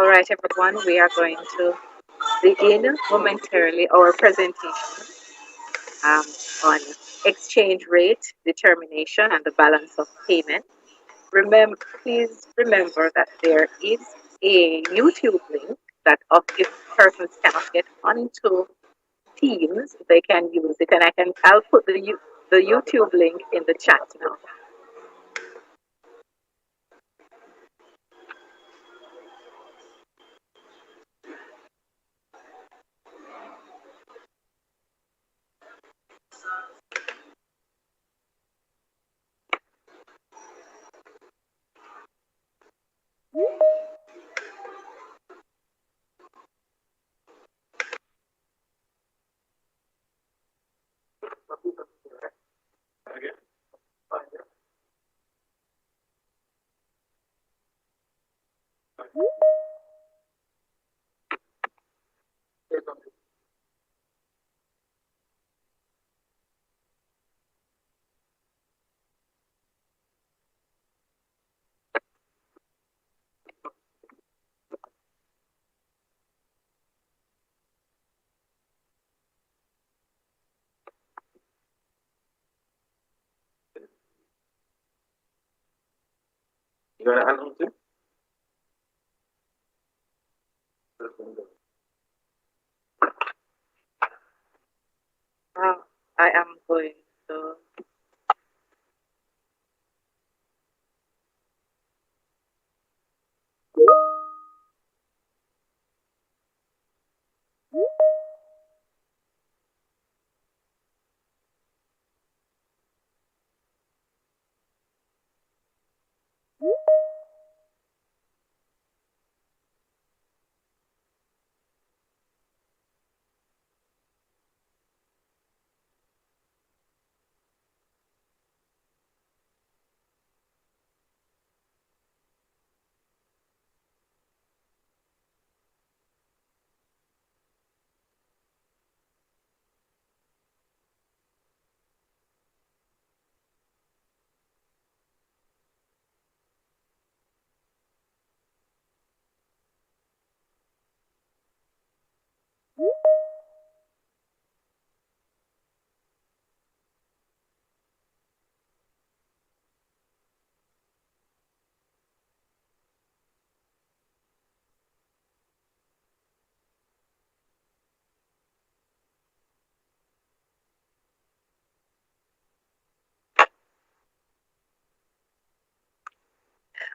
All right, everyone, we are going to begin momentarily our presentation um, on exchange rate determination and the balance of payment. Please remember that there is a YouTube link that if persons cannot get onto Teams, they can use it, and I'll put the YouTube link in the chat now. You want to announce it? Uh, I am going to.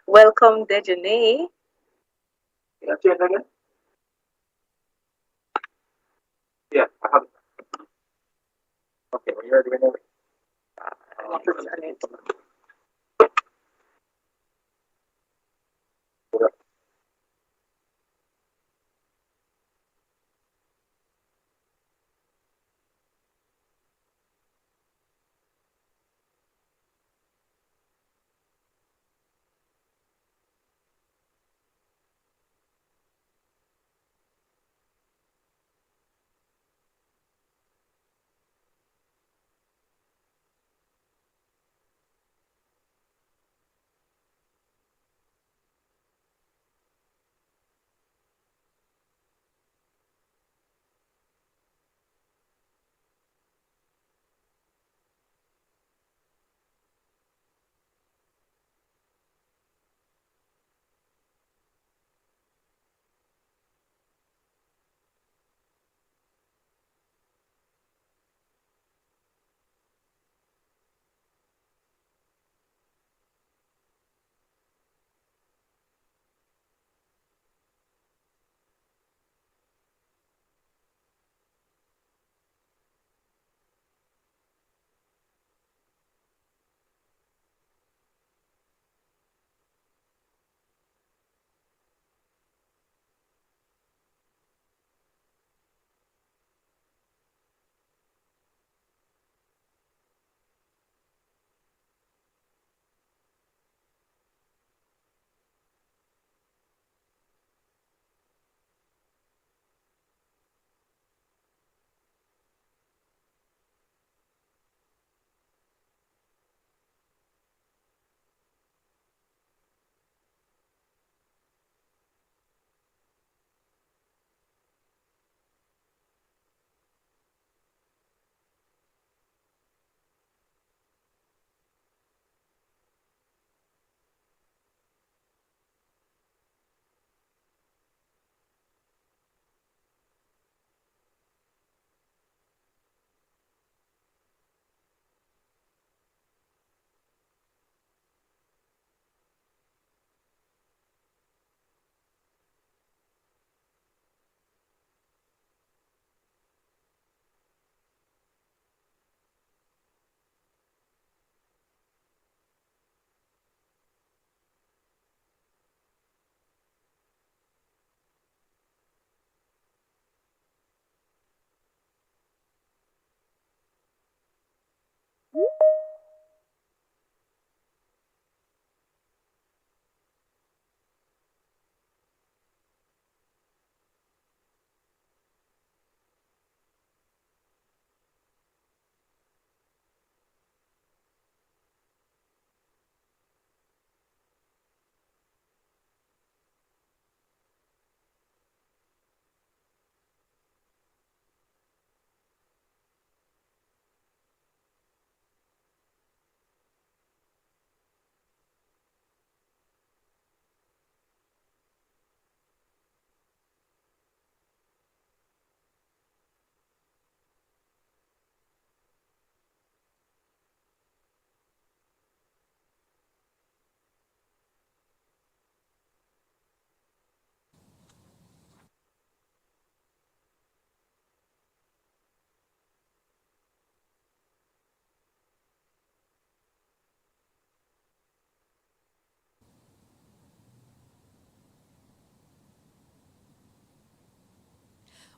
Welcome, Dejane. Yeah, change again? Yeah, I have it. Okay, when you're ready, whenever.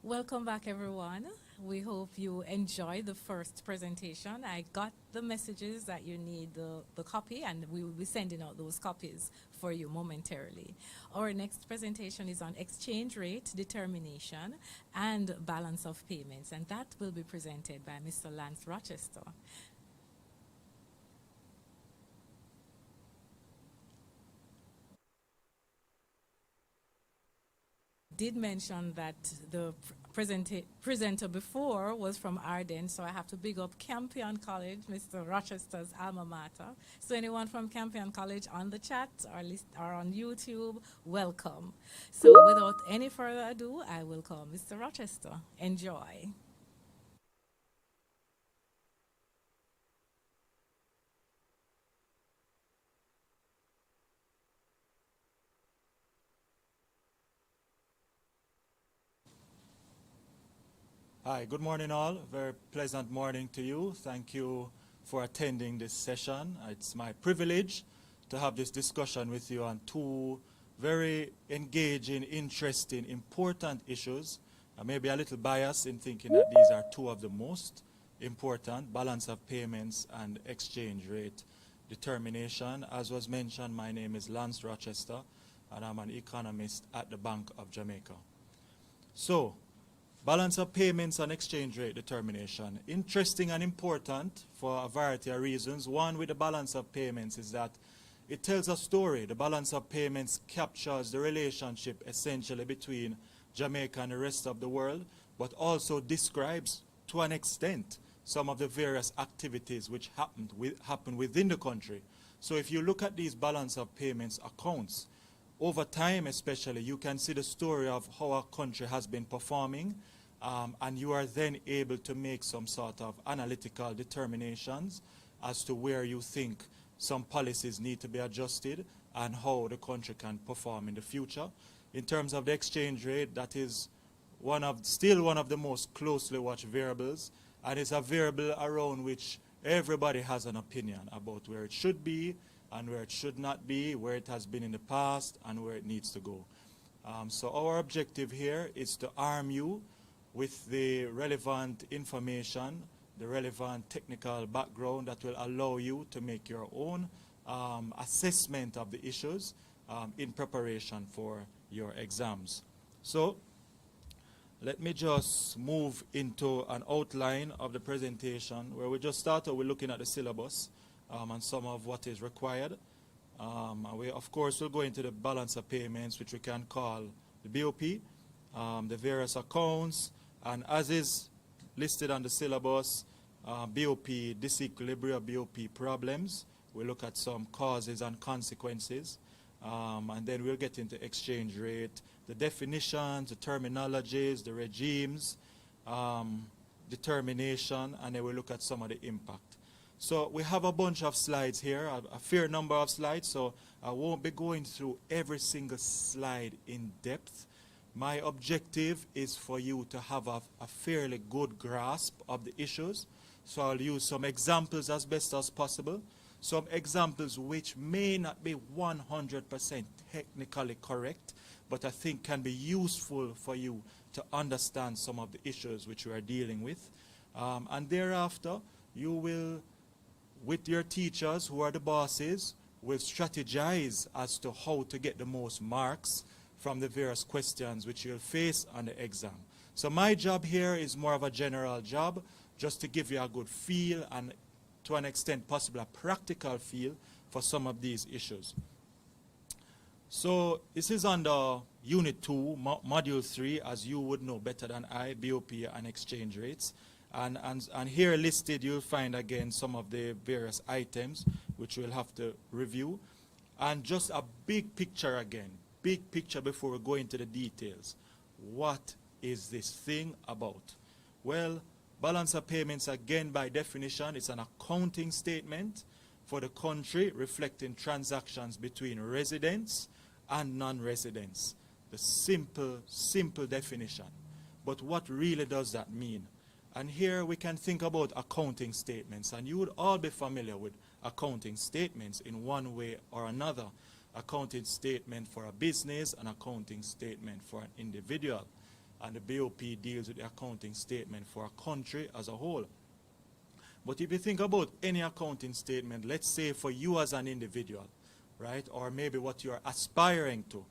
Welcome back, everyone. We hope you enjoyed the first presentation. I got the messages that you need the copy, and we will be sending out those copies for you momentarily. Our next presentation is on exchange rate determination and balance of payments, and that will be presented by Mr. Lance Rochester. Did mention that the presenter before was from Arden, so I have to big up Campion College, Mr. Rochester's alma mater. So anyone from Campion College on the chat or on YouTube, welcome. So without any further ado, I will call Mr. Rochester. Enjoy. Hi, good morning all. Very pleasant morning to you. Thank you for attending this session. It's my privilege to have this discussion with you on two very engaging, interesting, important issues. I may be a little biased in thinking that these are two of the most important, balance of payments and exchange rate determination. As was mentioned, my name is Lance Rochester, and I'm an economist at the Bank of Jamaica. So, balance of payments and exchange rate determination. Interesting and important for a variety of reasons. One with the balance of payments is that it tells a story. The balance of payments captures the relationship essentially between Jamaica and the rest of the world, but also describes to an extent some of the various activities which happen within the country. So if you look at these balance of payments accounts, over time especially, you can see the story of how a country has been performing, and you are then able to make some sort of analytical determinations as to where you think some policies need to be adjusted and how the country can perform in the future. In terms of the exchange rate, that is still one of the most closely watched variables, and it's a variable around which everybody has an opinion about where it should be and where it should not be, where it has been in the past and where it needs to go. So our objective here is to arm you with the relevant information, the relevant technical background that will allow you to make your own assessment of the issues in preparation for your exams. So let me just move into an outline of the presentation where we just started with looking at the syllabus and some of what is required. And we, of course, will go into the balance of payments, which we can call the BOP, the various accounts, and as is listed on the syllabus, BOP disequilibrium, BOP problems. We'll look at some causes and consequences, and then we'll get into exchange rate, the definitions, the terminologies, the regimes, determination, and then we'll look at some of the impact. So we have a bunch of slides here, a fair number of slides, so I won't be going through every single slide in depth. My objective is for you to have a fairly good grasp of the issues. So I'll use some examples as best as possible. Some examples which may not be 100% technically correct, but I think can be useful for you to understand some of the issues which we are dealing with. And thereafter, you will, with your teachers who are the bosses, will strategize as to how to get the most marks from the various questions which you'll face on the exam. So my job here is more of a general job, just to give you a good feel and to an extent possible a practical feel for some of these issues. So this is under Unit 2, Module 3, as you would know better than I, BOP and exchange rates. And here listed you'll find again some of the various items which we'll have to review. And just a big picture again. Big picture before we go into the details. What is this thing about? Well, balance of payments, again by definition, it's an accounting statement for the country reflecting transactions between residents and non-residents. The simple definition. But what really does that mean? And here we can think about accounting statements, and you would all be familiar with accounting statements in one way or another. Accounting statement for a business, an accounting statement for an individual. and the BOP deals with the accounting statement for a country as a whole. But if you think about any accounting statement, let's say for you as an individual, right, or maybe what you're aspiring to,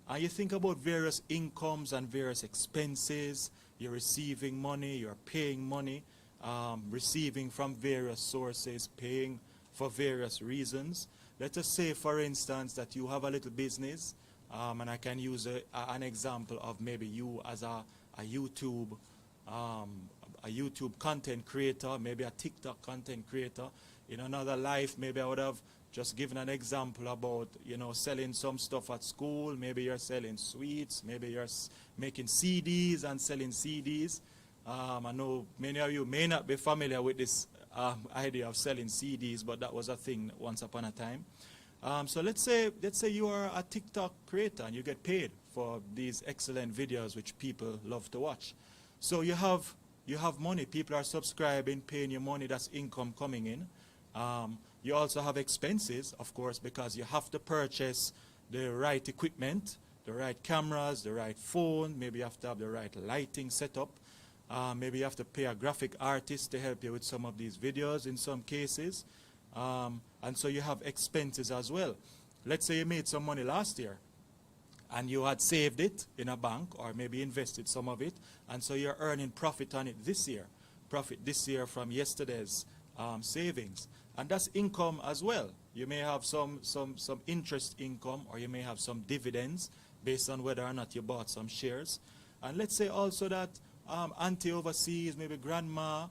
and you think about various incomes and various expenses, you're receiving money, you're paying money, receiving from various sources, paying for various reasons. Let us say, for instance, that you have a little business, and I can use an example of maybe you as a YouTube content creator, maybe a TikTok content creator. In another life, maybe I would have just given an example about, selling some stuff at school. Maybe you're selling sweets. Maybe you're making CDs and selling CDs. I know many of you may not be familiar with this idea of selling CDs, but that was a thing once upon a time. So let's say you are a TikTok creator and you get paid for these excellent videos which people love to watch. So you have money. People are subscribing, paying you money. That's income coming in. You also have expenses, of course, because you have to purchase the right equipment, the right cameras, the right phone. Maybe you have to have the right lighting setup. Maybe you have to pay a graphic artist to help you with some of these videos in some cases. And so you have expenses as well. Let's say you made some money last year and you had saved it in a bank or maybe invested some of it, and so you're earning profit on it this year. Profit this year from yesterday's savings. And that's income as well. You may have some interest income, or you may have some dividends based on whether or not you bought some shares. And let's say also that auntie overseas, maybe grandma,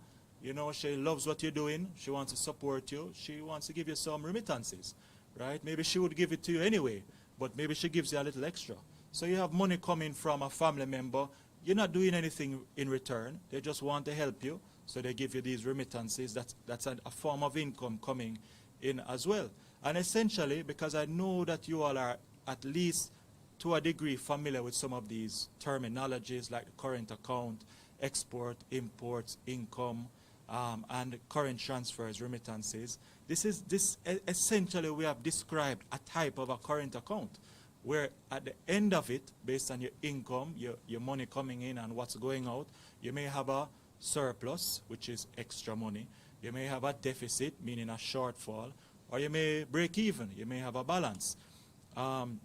she loves what you're doing. She wants to support you. She wants to give you some remittances, right? Maybe she would give it to you anyway, but maybe she gives you a little extra. So you have money coming from a family member. You're not doing anything in return. They just want to help you. So they give you these remittances. That's a form of income coming in as well. And essentially, because I know that you all are at least to a degree familiar with some of these terminologies like the current account, export, imports, income, and current transfers, remittances. Essentially we have described a type of a current account where at the end of it, based on your income, your money coming in and what's going out, you may have a surplus, which is extra money. You may have a deficit, meaning a shortfall, or you may break even. You may have a balance. And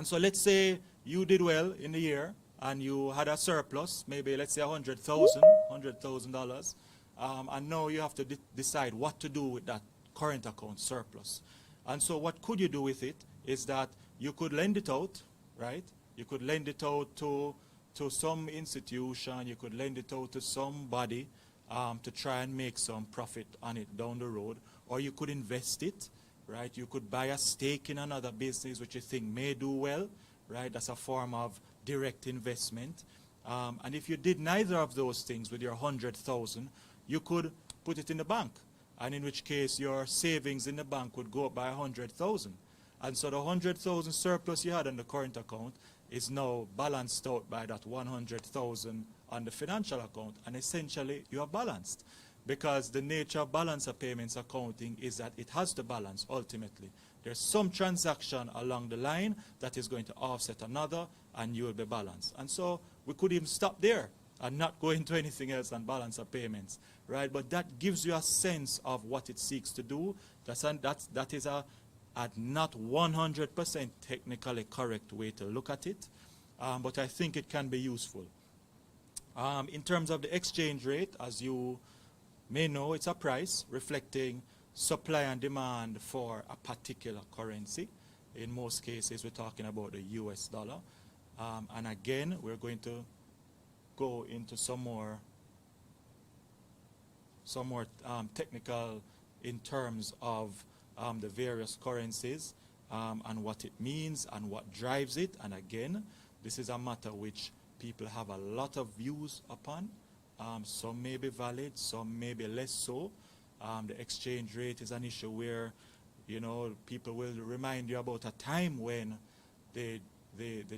so let's say you did well in the year and you had a surplus, maybe let's say $100,000, and now you have to decide what to do with that current account surplus. And so what could you do with it is that you could lend it out, right? You could lend it out to some institution, you could lend it out to somebody to try and make some profit on it down the road, or you could invest it, right? You could buy a stake in another business which you think may do well, right? That's a form of direct investment. And if you did neither of those things with your 100,000, you could put it in the bank, and in which case your savings in the bank would go up by 100,000. And so the 100,000 surplus you had on the current account is now balanced out by that 100,000 on the financial account, and essentially you are balanced, because the nature of balance of payments accounting is that it has to balance ultimately. There's some transaction along the line that is going to offset another, and you will be balanced. And so we could even stop there and not go into anything else on balance of payments, right? But that gives you a sense of what it seeks to do. That is a not 100% technically correct way to look at it, but I think it can be useful. In terms of the exchange rate, as you may know, it's a price reflecting supply and demand for a particular currency. In most cases, we're talking about the US dollar. And again, we're going to go into some more technical in terms of the various currencies and what it means and what drives it. And again, this is a matter which people have a lot of views upon. Some may be valid, some may be less so. The exchange rate is an issue where, people will remind you about a time when the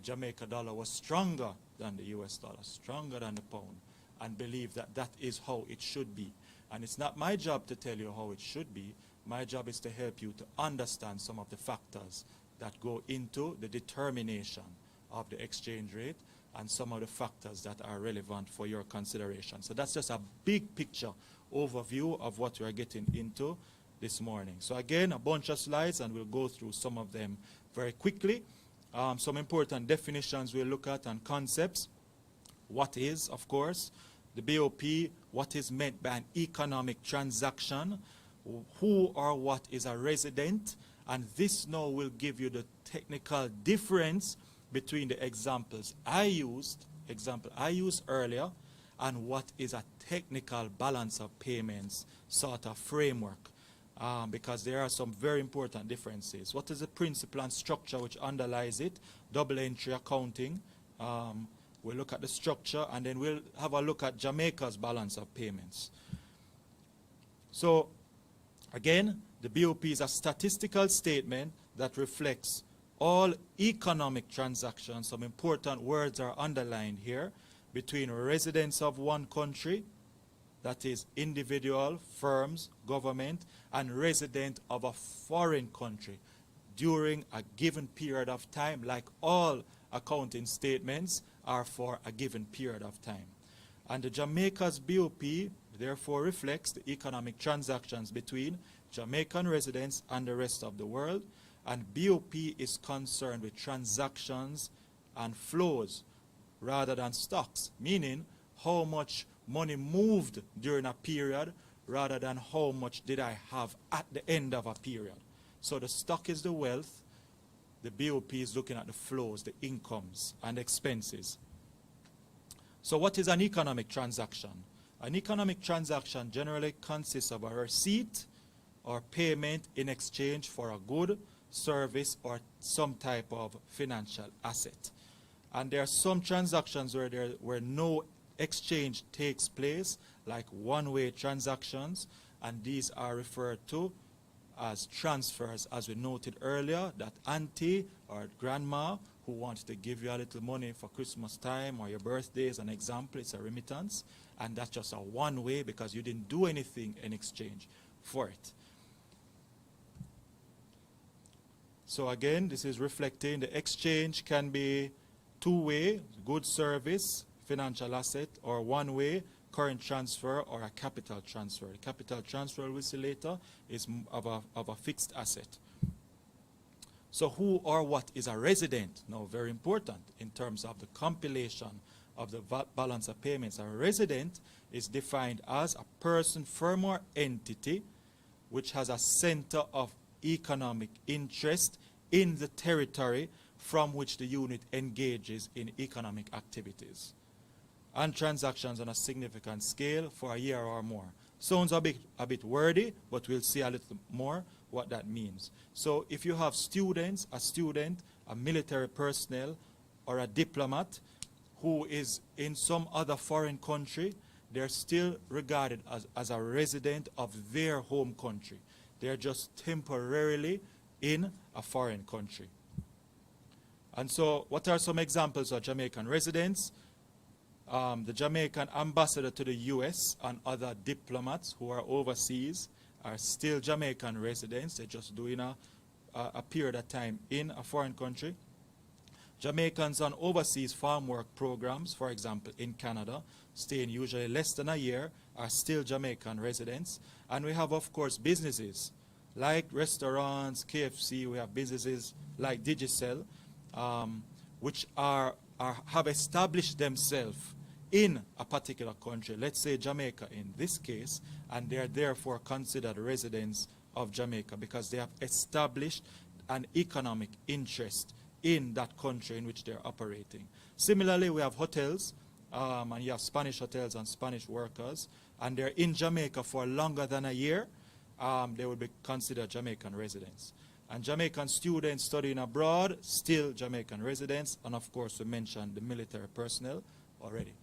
Jamaica dollar was stronger than the US dollar, stronger than the pound, and believe that that is how it should be. And it's not my job to tell you how it should be. My job is to help you to understand some of the factors that go into the determination of the exchange rate. and some of the factors that are relevant for your consideration. So that's just a big picture overview of what we are getting into this morning. So again, a bunch of slides, and we'll go through some of them very quickly. Some important definitions we'll look at and concepts. What is, of course, the BOP, what is meant by an economic transaction, who or what is a resident, and this now will give you the technical difference between the example I used earlier, and what is a technical balance of payments sort of framework, because there are some very important differences. What is the principle and structure which underlies it? Double entry accounting. We'll look at the structure, and then we'll have a look at Jamaica's balance of payments. So, again, the BOP is a statistical statement that reflects all economic transactions. Some important words are underlined here, between residents of one country, that is individual, firms, government, and resident of a foreign country during a given period of time, like all accounting statements are for a given period of time. And the Jamaica's BOP therefore reflects the economic transactions between Jamaican residents and the rest of the world, and BOP is concerned with transactions and flows rather than stocks, meaning how much money moved during a period rather than how much did I have at the end of a period. So the stock is the wealth, the BOP is looking at the flows, the incomes and expenses. So what is an economic transaction? An economic transaction generally consists of a receipt or payment in exchange for a good, service, or some type of financial asset. And there are some transactions where no exchange takes place, like one-way transactions, and these are referred to as transfers, as we noted earlier, that auntie or grandma who wants to give you a little money for Christmas time or your birthday is an example, it's a remittance, and that's just a one-way because you didn't do anything in exchange for it. So again, this is reflecting the exchange can be two-way, good service, financial asset, or one-way, current transfer or a capital transfer. The capital transfer we'll see later is of a fixed asset. So who or what is a resident? Now, very important in terms of the compilation of the balance of payments. A resident is defined as a person, firm, or entity which has a center of economic interest in the territory from which the unit engages in economic activities and transactions on a significant scale for a year or more. Sounds a bit wordy, but we'll see a little more what that means. So if you have students, a student, a military personnel, or a diplomat who is in some other foreign country, they're still regarded as a resident of their home country. They're just temporarily in a foreign country. And so what are some examples of Jamaican residents? The Jamaican ambassador to the US and other diplomats who are overseas are still Jamaican residents. They're just doing a period of time in a foreign country. Jamaicans on overseas farm work programs, for example, in Canada, staying usually less than a year, are still Jamaican residents. And we have, of course, businesses like restaurants, KFC. We have businesses like Digicel, which have established themselves in a particular country, let's say Jamaica in this case, and they are therefore considered residents of Jamaica because they have established an economic interest in that country in which they're operating. Similarly, we have hotels, and you have Spanish hotels and Spanish workers, and they're in Jamaica for longer than a year, they will be considered Jamaican residents. And Jamaican students studying abroad, still Jamaican residents, and of course we mentioned the military personnel already.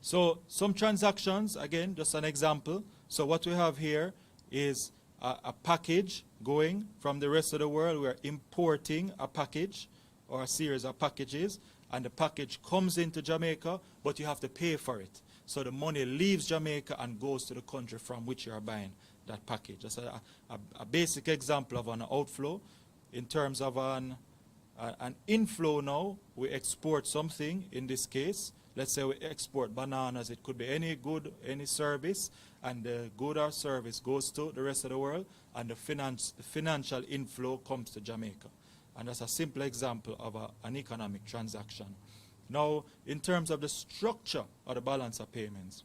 So some transactions, again, just an example. So what we have here is a package going from the rest of the world. We are importing a package or a series of packages, and the package comes into Jamaica, but you have to pay for it. So the money leaves Jamaica and goes to the country from which you are buying that package. That's a basic example of an outflow. In terms of an An inflow now, we export something in this case. Let's say we export bananas. It could be any good, any service, and the good or service goes to the rest of the world, and the financial inflow comes to Jamaica. And that's a simple example of an economic transaction. Now, in terms of the structure of the balance of payments,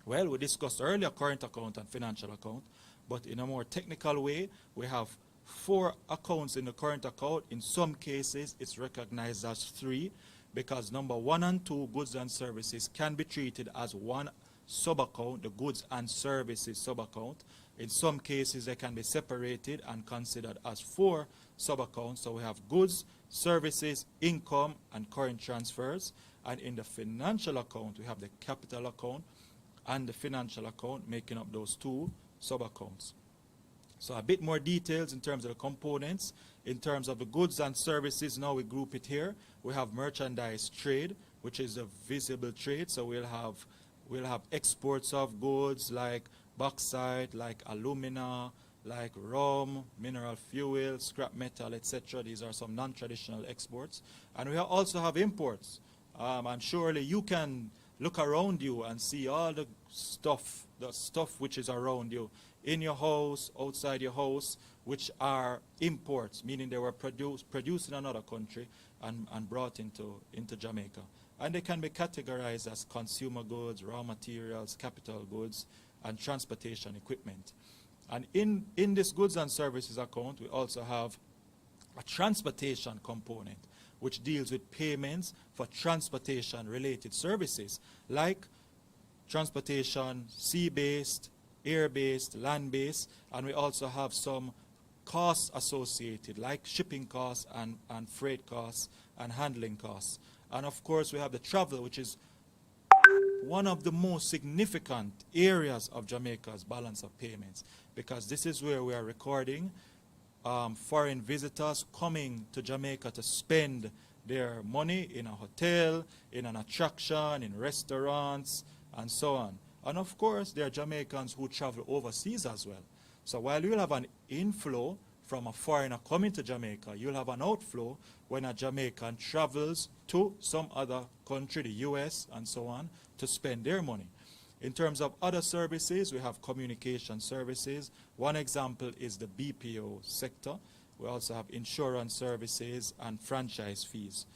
well, we discussed earlier current account and financial account, but in a more technical way, we have 4 accounts in the current account. In some cases, it's recognized as 3 because number 1 and 2, goods and services, can be treated as one sub-account, the goods and services sub-account. In some cases, they can be separated and considered as 4 sub-accounts. So we have goods, services, income, and current transfers. And in the financial account, we have the capital account and the financial account making up those 2 sub-accounts. So a bit more details in terms of the components. In terms of the goods and services, now we group it here. We have merchandise trade, which is a visible trade. So we'll have exports of goods like bauxite, like alumina, like rum, mineral fuel, scrap metal, etc. These are some non-traditional exports. And we also have imports. And surely you can look around you and see all the stuff which is around you, in your house, outside your house, which are imports, meaning they were produced in another country and brought into Jamaica. And they can be categorized as consumer goods, raw materials, capital goods, and transportation equipment. And in this goods and services account, we also have a transportation component, which deals with payments for transportation-related services, like transportation, sea-based, air-based, land-based, and we also have some costs associated, like shipping costs and freight costs and handling costs. And of course, we have the travel, which is one of the most significant areas of Jamaica's balance of payments, because this is where we are recording foreign visitors coming to Jamaica to spend their money in a hotel, in an attraction, in restaurants, and so on. And of course, there are Jamaicans who travel overseas as well. So while you'll have an inflow from a foreigner coming to Jamaica, you'll have an outflow when a Jamaican travels to some other country, the US and so on, to spend their money. In terms of other services, we have communication services. One example is the BPO sector. We also have insurance services and franchise fees.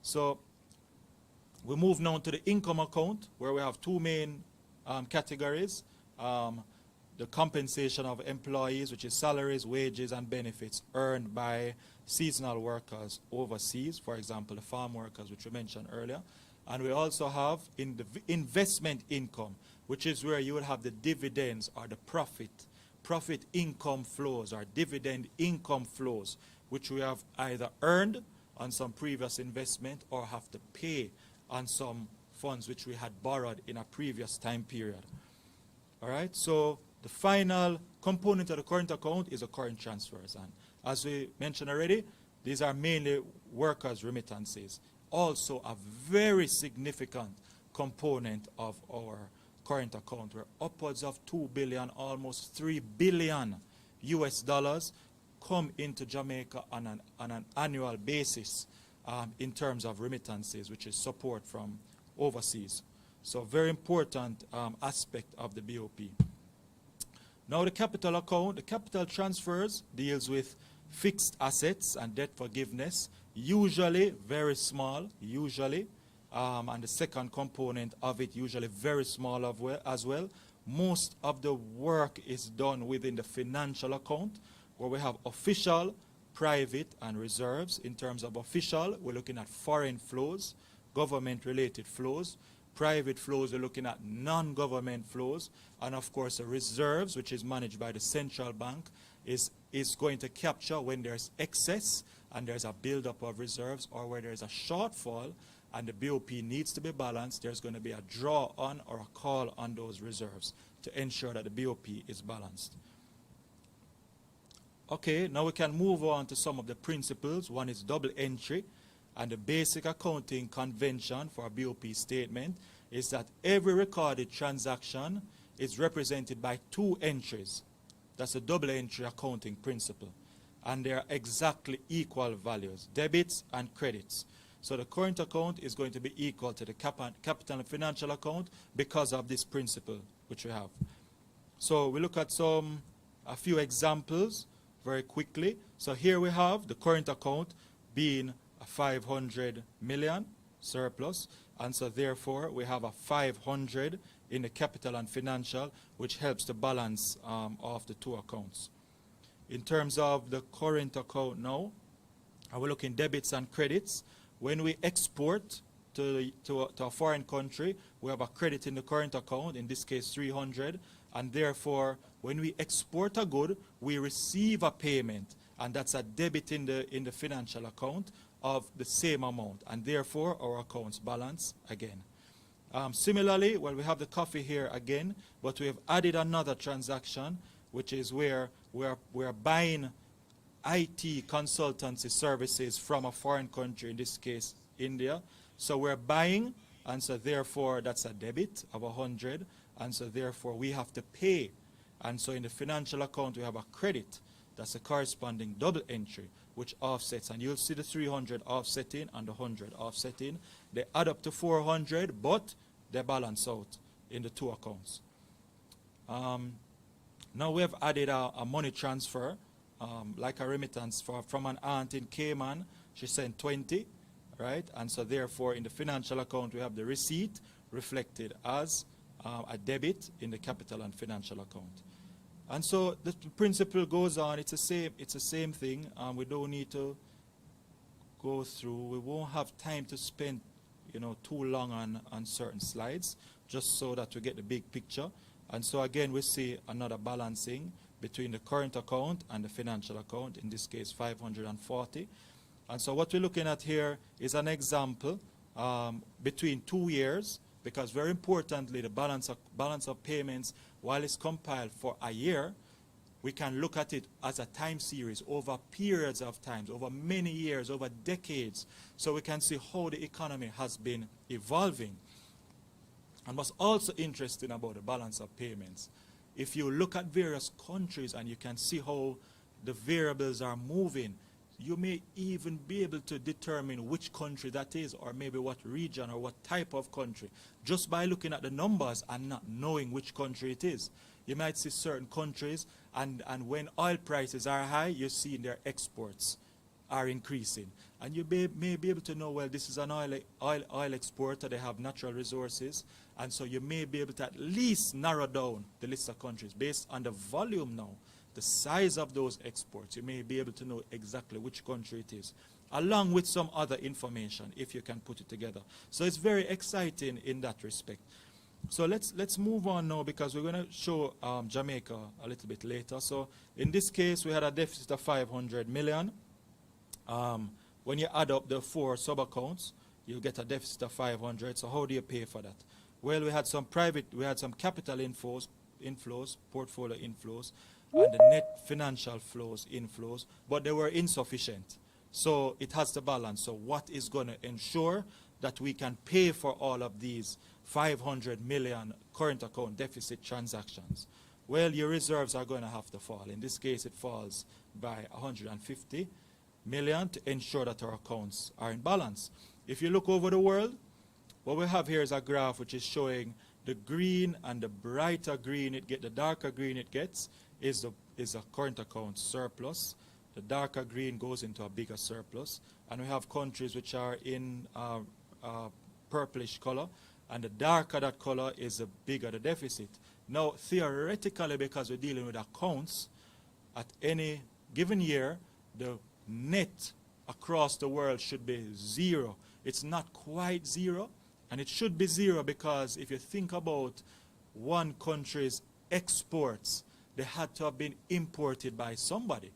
So we move now to the income account, where we have 2 main categories. The compensation of employees, which is salaries, wages, and benefits earned by seasonal workers overseas, for example, the farm workers, which we mentioned earlier. And we also have in the investment income, which is where you will have the dividends or the profit income flows or dividend income flows, which we have either earned on some previous investment or have to pay on some funds which we had borrowed in a previous time period. All right, so the final component of the current account is the current transfers. And as we mentioned already, these are mainly workers' remittances. Also a very significant component of our current account, where upwards of 2 billion, almost 3 billion US dollars come into Jamaica on an annual basis in terms of remittances, which is support from overseas. So very important aspect of the BOP. Now the capital account, the capital transfers deals with fixed assets and debt forgiveness, usually very small, usually. And the second component of it, usually very small as well. Most of the work is done within the financial account, where we have official, private, and reserves. In terms of official, we're looking at foreign flows, government-related flows. Private flows, we're looking at non-government flows. And of course, the reserves, which is managed by the central bank, is going to capture when there's excess and there's a buildup of reserves, or where there's a shortfall and the BOP needs to be balanced, there's going to be a draw on or a call on those reserves to ensure that the BOP is balanced. Okay, now we can move on to some of the principles. One is double entry, and the basic accounting convention for a BOP statement is that every recorded transaction is represented by 2 entries. That's a double entry accounting principle. and they are exactly equal values, debits and credits. So the current account is going to be equal to the capital and financial account because of this principle which we have. So we look at a few examples very quickly. So here we have the current account being a 500 million surplus, and so therefore we have a 500 in the capital and financial, which helps the balance of the two accounts. In terms of the current account now, we're looking debits and credits. When we export to a foreign country, we have a credit in the current account, in this case 300, and therefore when we export a good, we receive a payment, and that's a debit in the financial account of the same amount, and therefore our accounts balance again. Similarly, well, we have the coffee here again, but we have added another transaction, which is where we're buying IT consultancy services from a foreign country, in this case India. So we're buying, and so therefore that's a debit of 100, and so therefore we have to pay. And so in the financial account we have a credit, that's a corresponding double entry, which offsets, and you'll see the 300 offsetting and the 100 offsetting. They add up to 400, but they balance out in the two accounts. Now we have added a money transfer, like a remittance from an aunt in Cayman. She sent 20, right? And so therefore in the financial account we have the receipt reflected as a debit in the capital and financial account. And so the principle goes on. It's the same thing. We don't need to go through. We won't have time to spend, too long on certain slides, just so that we get the big picture. And so again, we see another balancing between the current account and the financial account, in this case 540. And so what we're looking at here is an example between 2 years, because very importantly, the balance of payments, while it's compiled for a year, we can look at it as a time series over periods of times, over many years, over decades, so we can see how the economy has been evolving. And what's also interesting about the balance of payments, if you look at various countries and you can see how the variables are moving, you may even be able to determine which country that is, or maybe what region or what type of country, just by looking at the numbers and not knowing which country it is. You might see certain countries, and when oil prices are high, you see their exports are increasing. And you may be able to know, well, this is an oil exporter, they have natural resources, and so you may be able to at least narrow down the list of countries based on the volume now, the size of those exports. You may be able to know exactly which country it is, along with some other information, if you can put it together. So it's very exciting in that respect. So let's move on now, because we're going to show Jamaica a little bit later. So in this case, we had a deficit of 500 million. When you add up the 4 sub-accounts, you get a deficit of 500. So how do you pay for that? Well, we had some capital inflows, portfolio inflows, and the net financial inflows, but they were insufficient. So it has to balance. So what is going to ensure that we can pay for all of these 500 million current account deficit transactions? Well, your reserves are going to have to fall. In this case, it falls by 150 million to ensure that our accounts are in balance. If you look over the world, what we have here is a graph which is showing the green, and the brighter green the darker green it gets is a current account surplus. The darker green goes into a bigger surplus, and we have countries which are in purplish color, and the darker that color is the bigger the deficit. Now, theoretically, because we're dealing with accounts, at any given year, the net across the world should be 0. It's not quite 0, and it should be 0 because if you think about one country's exports, they had to have been imported by somebody,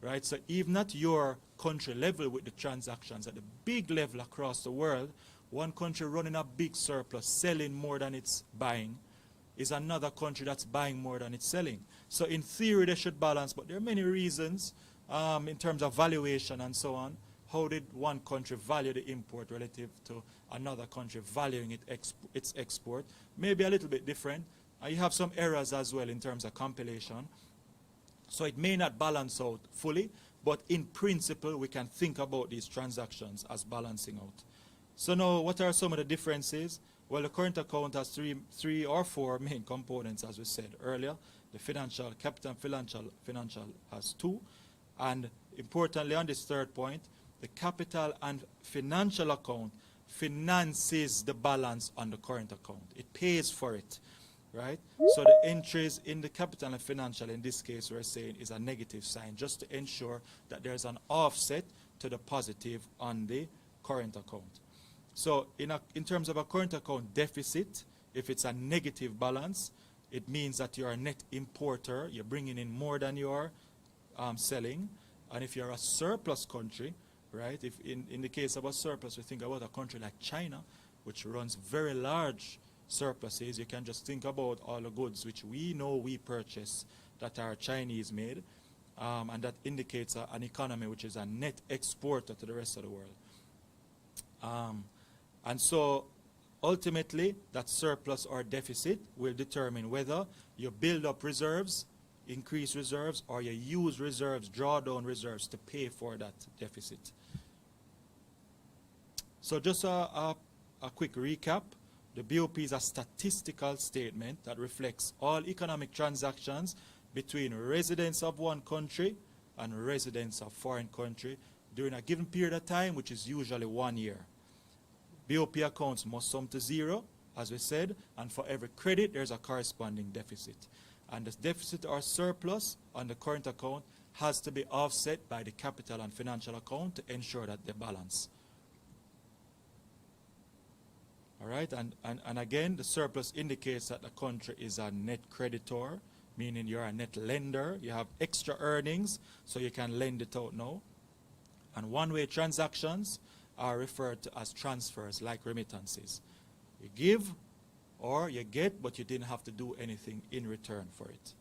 right? So even at your country level with the transactions, at the big level across the world, one country running a big surplus, selling more than it's buying, is another country that's buying more than it's selling. So in theory, they should balance, but there are many reasons in terms of valuation and so on. How did one country value the import relative to another country valuing its export? Maybe a little bit different. You have some errors as well in terms of compilation. So it may not balance out fully, but in principle, we can think about these transactions as balancing out. So now, what are some of the differences? Well, the current account has three or four main components, as we said earlier. The capital and financial has two. And importantly, on this third point, the capital and financial account finances the balance on the current account. It pays for it, right? So the entries in the capital and financial, in this case, we're saying is a negative sign, just to ensure that there's an offset to the positive on the current account. So in terms of a current account deficit, if it's a negative balance, it means that you're a net importer, you're bringing in more than you're selling. And if you're a surplus country, right, if in the case of a surplus, we think about a country like China, which runs very large surpluses. You can just think about all the goods which we know we purchase that are Chinese made, and that indicates an economy which is a net exporter to the rest of the world. And so ultimately, that surplus or deficit will determine whether you build up reserves, increase reserves, or you use reserves, draw down reserves to pay for that deficit. So just a quick recap. The BOP is a statistical statement that reflects all economic transactions between residents of one country and residents of foreign country during a given period of time, which is usually 1 year. BOP accounts must sum to zero, as we said, and for every credit, there's a corresponding deficit. And the deficit or surplus on the current account has to be offset by the capital and financial account to ensure that they balance. All right, and again, the surplus indicates that the country is a net creditor, meaning you're a net lender. You have extra earnings, so you can lend it out now. And one-way transactions are referred to as transfers, like remittances. You give or you get, but you didn't have to do anything in return for it.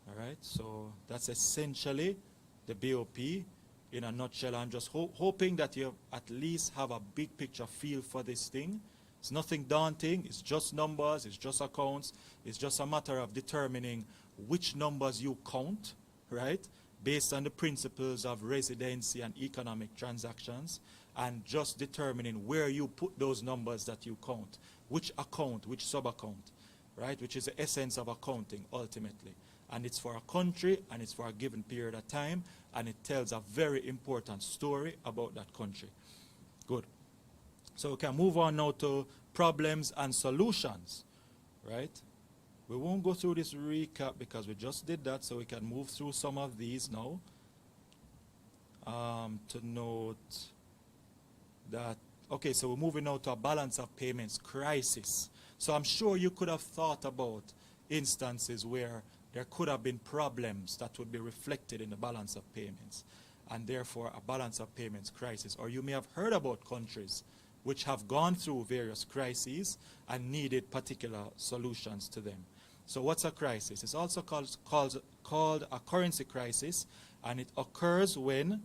All right, so that's essentially the BOP in a nutshell. I'm just hoping that you at least have a big picture feel for this thing. It's nothing daunting. It's just numbers. It's just accounts. It's just a matter of determining which numbers you count, right, based on the principles of residency and economic transactions, and just determining where you put those numbers that you count, which account, which sub-account, right, which is the essence of accounting ultimately. And it's for a country, and it's for a given period of time, and it tells a very important story about that country. Good. So we can move on now to problems and solutions, right? We won't go through this recap because we just did that, so we can move through some of these now. To note that, okay, so we're moving now to a balance of payments crisis. So I'm sure you could have thought about instances where there could have been problems that would be reflected in the balance of payments, and therefore a balance of payments crisis. Or you may have heard about countries which have gone through various crises and needed particular solutions to them. So what's a crisis? It's also called a currency crisis, and it occurs when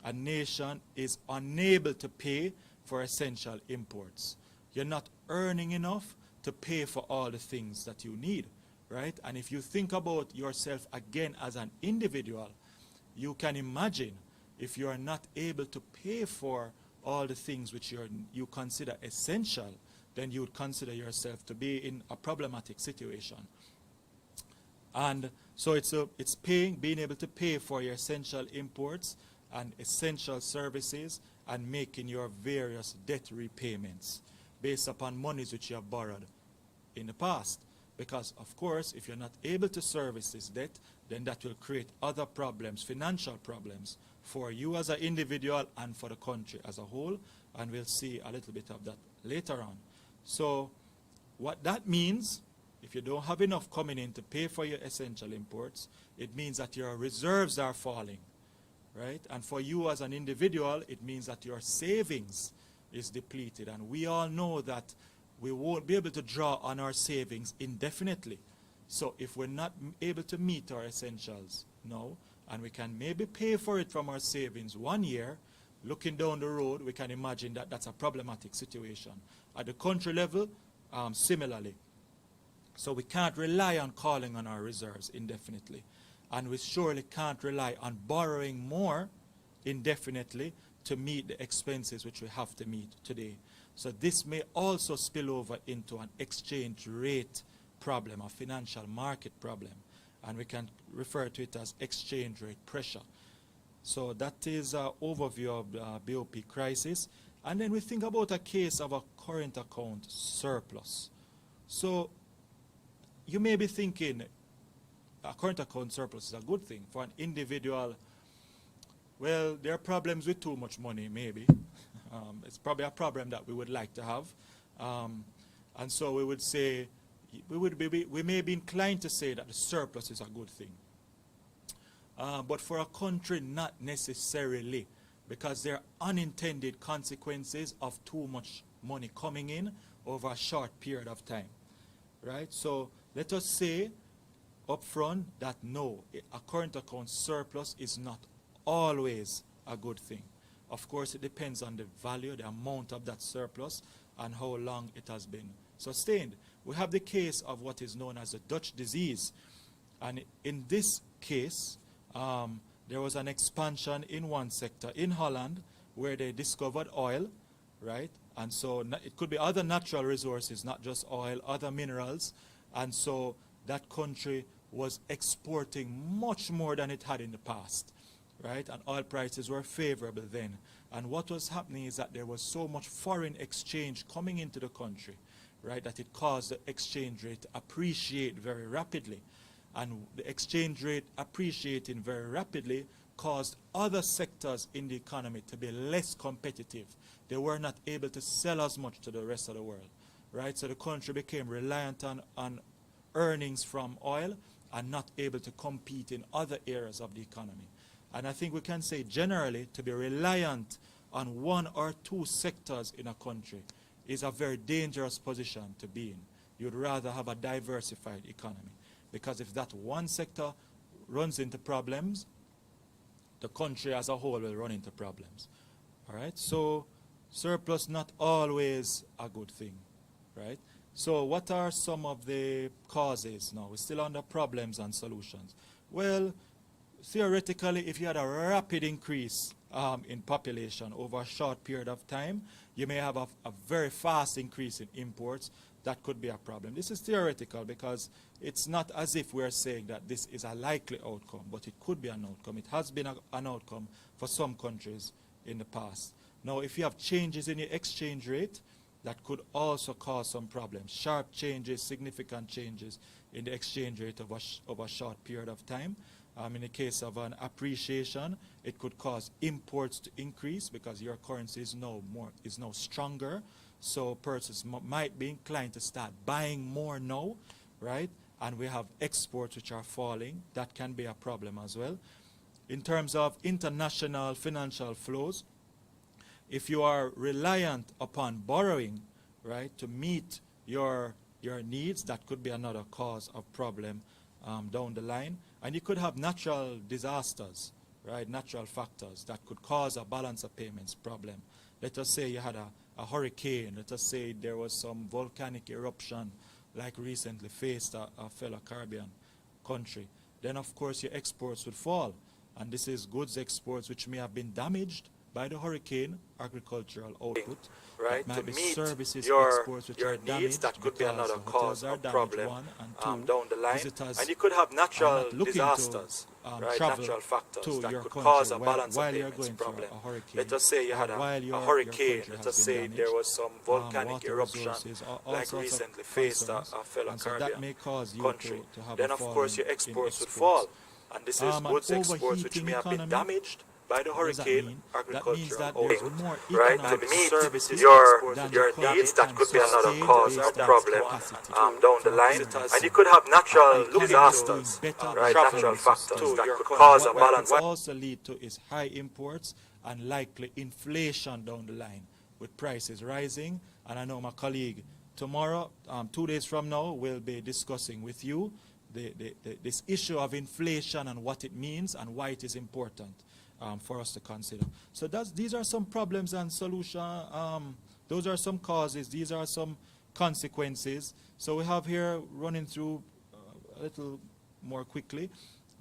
a nation is unable to pay for essential imports. You're not earning enough to pay for all the things that you need, right? And if you think about yourself again as an individual, you can imagine if you are not able to pay for all the things which you consider essential, then you would consider yourself to be in a problematic situation. And so it's being able to pay for your essential imports and essential services and making your various debt repayments based upon monies which you have borrowed in the past. Because, of course, if you're not able to service this debt, then that will create other problems, financial problems, for you as an individual and for the country as a whole. And we'll see a little bit of that later on. So what that means, if you don't have enough coming in to pay for your essential imports, it means that your reserves are falling, right? And for you as an individual, it means that your savings is depleted. And we all know that we won't be able to draw on our savings indefinitely. So if we're not able to meet our essentials now, and we can maybe pay for it from our savings 1 year, looking down the road, we can imagine that that's a problematic situation. At the country level, similarly. So we can't rely on calling on our reserves indefinitely. and we surely can't rely on borrowing more indefinitely to meet the expenses which we have to meet today. So this may also spill over into an exchange rate problem, a financial market problem, and we can refer to it as exchange rate pressure. So that is an overview of the BOP crisis. And then we think about a case of a current account surplus. So you may be thinking a current account surplus is a good thing for an individual. Well, there are problems with too much money, maybe. It's probably a problem that we would like to have. And so we would say, we may be inclined to say that the surplus is a good thing. But for a country, not necessarily, because there are unintended consequences of too much money coming in over a short period of time, right? So let us say up front that no, a current account surplus is not always a good thing. Of course, it depends on the value, the amount of that surplus, and how long it has been sustained. We have the case of what is known as the Dutch disease. And in this case, there was an expansion in one sector in Holland where they discovered oil, right? And so it could be other natural resources, not just oil, other minerals. And so that country was exporting much more than it had in the past, right? And oil prices were favorable then. And what was happening is that there was so much foreign exchange coming into the country, right, that it caused the exchange rate to appreciate very rapidly. And the exchange rate appreciating very rapidly caused other sectors in the economy to be less competitive. They were not able to sell as much to the rest of the world, right? So the country became reliant on earnings from oil and not able to compete in other areas of the economy. And I think we can say generally to be reliant on one or two sectors in a country is a very dangerous position to be in. You'd rather have a diversified economy, because if that one sector runs into problems, the country as a whole will run into problems. All right? So surplus not always a good thing, right? So what are some of the causes now? We're still under problems and solutions. Well, theoretically, if you had a rapid increase in population over a short period of time, you may have a very fast increase in imports. That could be a problem. This is theoretical because it's not as if we're saying that this is a likely outcome, but it could be an outcome. It has been an outcome for some countries in the past. Now, if you have changes in your exchange rate, that could also cause some problems. Sharp changes, significant changes in the exchange rate over a short period of time. In the case of an appreciation, it could cause imports to increase because your currency is now stronger. So persons might be inclined to start buying more now, right? And we have exports which are falling. That can be a problem as well. In terms of international financial flows, if you are reliant upon borrowing, right, to meet your needs, that could be another cause of problem down the line. And you could have natural disasters, right, natural factors that could cause a balance of payments problem. Let us say you had a hurricane. Let us say there was some volcanic eruption like recently faced a fellow Caribbean country. Then, of course, your exports would fall. And this is goods exports which may have been damaged by the hurricane, agricultural output, right? Might be services exports which are damaged. That could be another cause of problem down the line. And you could have natural disasters, right? Natural factors that could cause a balance of payments problem. Let us say you had a hurricane. Let us say there was some volcanic eruption like recently faced a fellow Caribbean country. Then, of course, your exports would fall. And this is goods exports which may have been damaged by the hurricane, agricultural output, right? To meet your needs, that could be another cause of problem down the line. And you could have natural disasters, right? Natural factors that could cause a balance. What also lead to is high imports and likely inflation down the line with prices rising. And I know my colleague tomorrow, 2 days from now, will be discussing with you this issue of inflation and what it means and why it is important for us to consider. So these are some problems and solutions. Those are some causes. These are some consequences. So we have here, running through a little more quickly,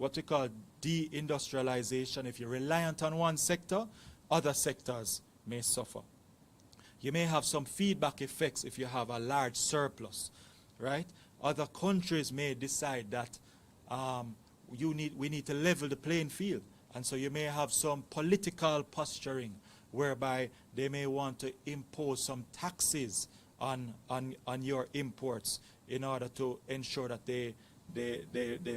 what we call deindustrialization. If you're reliant on one sector, other sectors may suffer. You may have some feedback effects if you have a large surplus, right? Other countries may decide that we need to level the playing field. And so you may have some political posturing whereby they may want to impose some taxes on your imports in order to ensure that they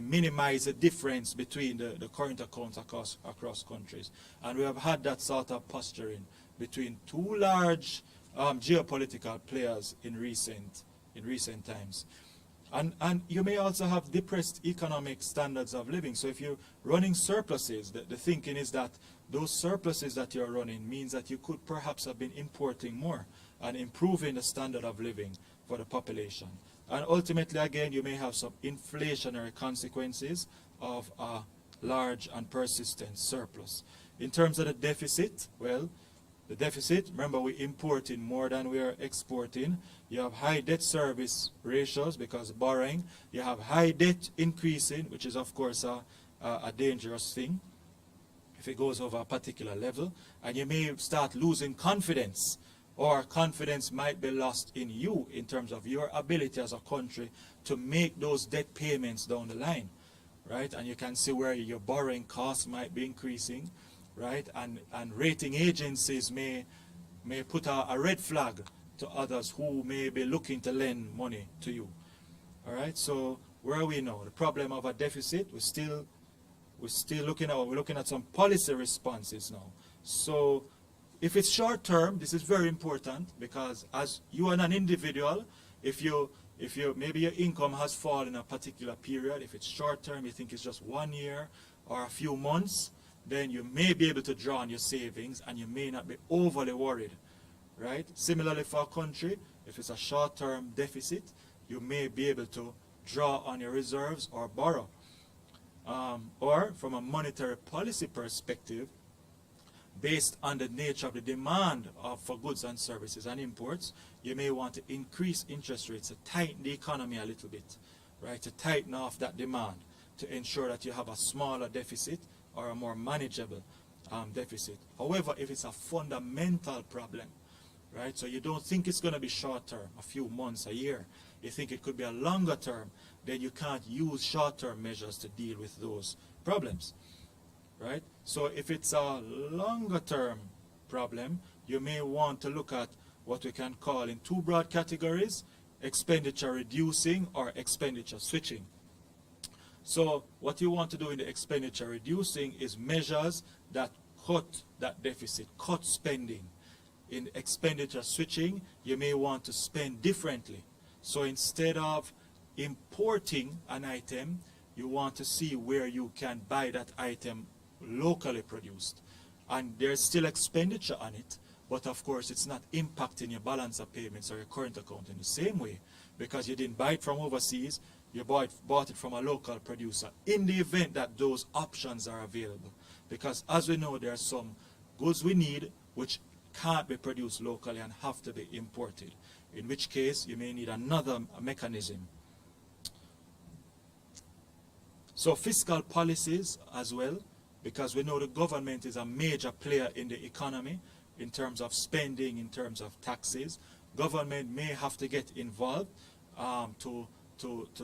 minimize the difference between the current accounts across countries. And we have had that sort of posturing between two large geopolitical players in recent times. And you may also have depressed economic standards of living. So if you're running surpluses, the thinking is that those surpluses that you're running means that you could perhaps have been importing more and improving the standard of living for the population. And ultimately, again, you may have some inflationary consequences of a large and persistent surplus. In terms of the deficit, well, the deficit, remember, we're importing more than we are exporting. You have high debt service ratios because borrowing. You have high debt increasing, which is, of course, a dangerous thing if it goes over a particular level. And you may start losing confidence, or confidence might be lost in you in terms of your ability as a country to make those debt payments down the line, right? And you can see where your borrowing costs might be increasing, right? And rating agencies may put a red flag to others who may be looking to lend money to you. All right, so where are we now? The problem of a deficit, we're still looking at some policy responses now. So if it's short term, this is very important, because as you are an individual, if you maybe your income has fallen in a particular period, if it's short term, you think it's just 1 year or a few months, then you may be able to draw on your savings and you may not be overly worried, right? Similarly for a country, if it's a short-term deficit, you may be able to draw on your reserves or borrow. Or from a monetary policy perspective, based on the nature of the demand for goods and services and imports, you may want to increase interest rates to tighten the economy a little bit, right? To tighten off that demand, to ensure that you have a smaller deficit or a more manageable deficit. However, if it's a fundamental problem, right, so you don't think it's going to be short term, a few months, a year, you think it could be a longer term, then you can't use short-term measures to deal with those problems, right? So if it's a longer term problem, you may want to look at what we can call in two broad categories: expenditure reducing or expenditure switching. So what you want to do in the expenditure reducing is measures that cut that deficit, cut spending. In expenditure switching, you may want to spend differently. So instead of importing an item, you want to see where you can buy that item locally produced. And there's still expenditure on it, but of course it's not impacting your balance of payments or your current account in the same way, because you didn't buy it from overseas, you bought it from a local producer, in the event that those options are available. Because as we know, there are some goods we need which can't be produced locally and have to be imported, in which case you may need another mechanism. So fiscal policies as well, because we know the government is a major player in the economy in terms of spending, in terms of taxes. Government may have to get involved to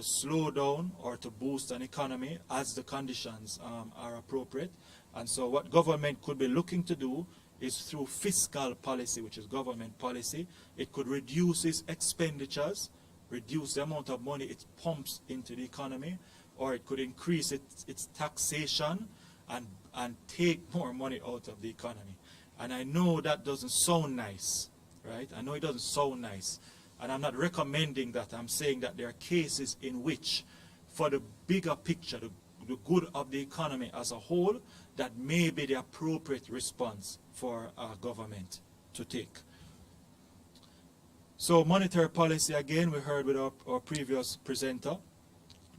slow down or to boost an economy as the conditions are appropriate. And so what government could be looking to do is through fiscal policy, which is government policy. It could reduce its expenditures, reduce the amount of money it pumps into the economy, or it could increase its taxation and take more money out of the economy. And I know that doesn't sound nice, right? I know it doesn't sound nice. And I'm not recommending that. I'm saying that there are cases in which, for the bigger picture, the good of the economy as a whole, that may be the appropriate response for our government to take. So monetary policy, again, we heard with our previous presenter,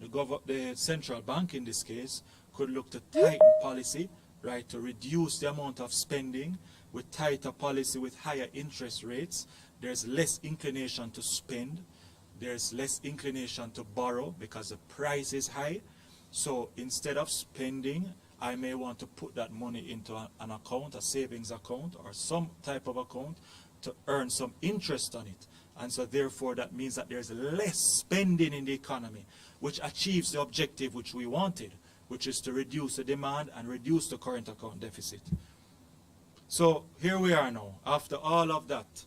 the central bank in this case could look to tighten policy, right, to reduce the amount of spending. With tighter policy, with higher interest rates, there's less inclination to spend, there's less inclination to borrow because the price is high, So instead of spending, I may want to put that money into an account, a savings account, or some type of account to earn some interest on it. And so therefore that means that there's less spending in the economy, which achieves the objective which we wanted, which is to reduce the demand and reduce the current account deficit. So here we are now, after all of that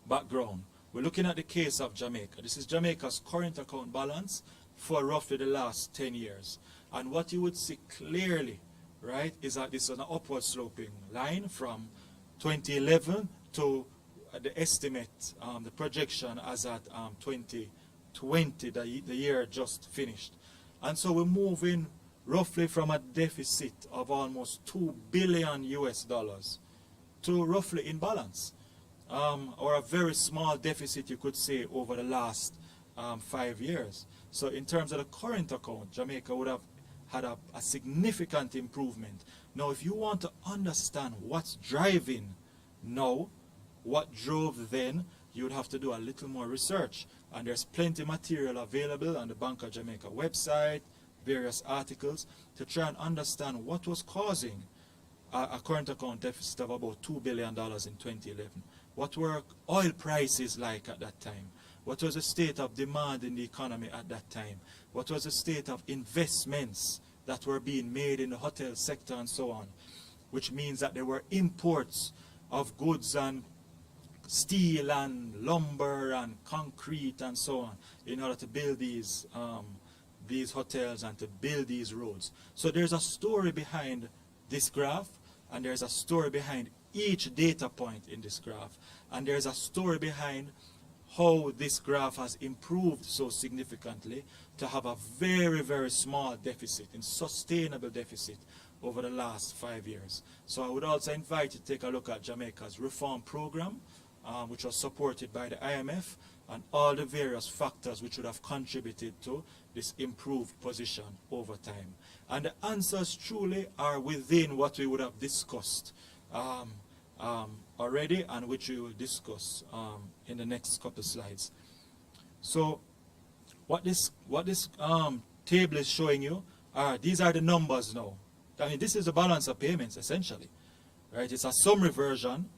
background. We're looking at the case of Jamaica. This is Jamaica's current account balance for roughly the last 10 years. And what you would see clearly, right, is that this is an upward sloping line from 2011 to the estimate, the projection as at 2020, the year just finished. And so we're moving roughly from a deficit of almost 2 billion US dollars to roughly in balance, or a very small deficit, you could say, over the last 5 years. So in terms of the current account, Jamaica would have had a significant improvement. Now, if you want to understand what's driving now, what drove then, you would have to do a little more research. And there's plenty of material available on the Bank of Jamaica website, various articles, to try and understand what was causing a current account deficit of about $2 billion in 2011. What were oil prices like at that time? What was the state of demand in the economy at that time? What was the state of investments that were being made in the hotel sector and so on? Which means that there were imports of goods and steel and lumber and concrete and so on in order to build these hotels and to build these roads. So there's a story behind this graph, and there's a story behind each data point in this graph, and there's a story behind how this graph has improved so significantly to have a very, very small deficit, in sustainable deficit over the last 5 years. So I would also invite you to take a look at Jamaica's reform program, which was supported by the IMF, and all the various factors which would have contributed to this improved position over time. And the answers truly are within what we would have discussed already, and which we will discuss in the next couple of slides. So what this table is showing you are, these are the numbers now. I mean, this is the balance of payments essentially, right? It's a summary version.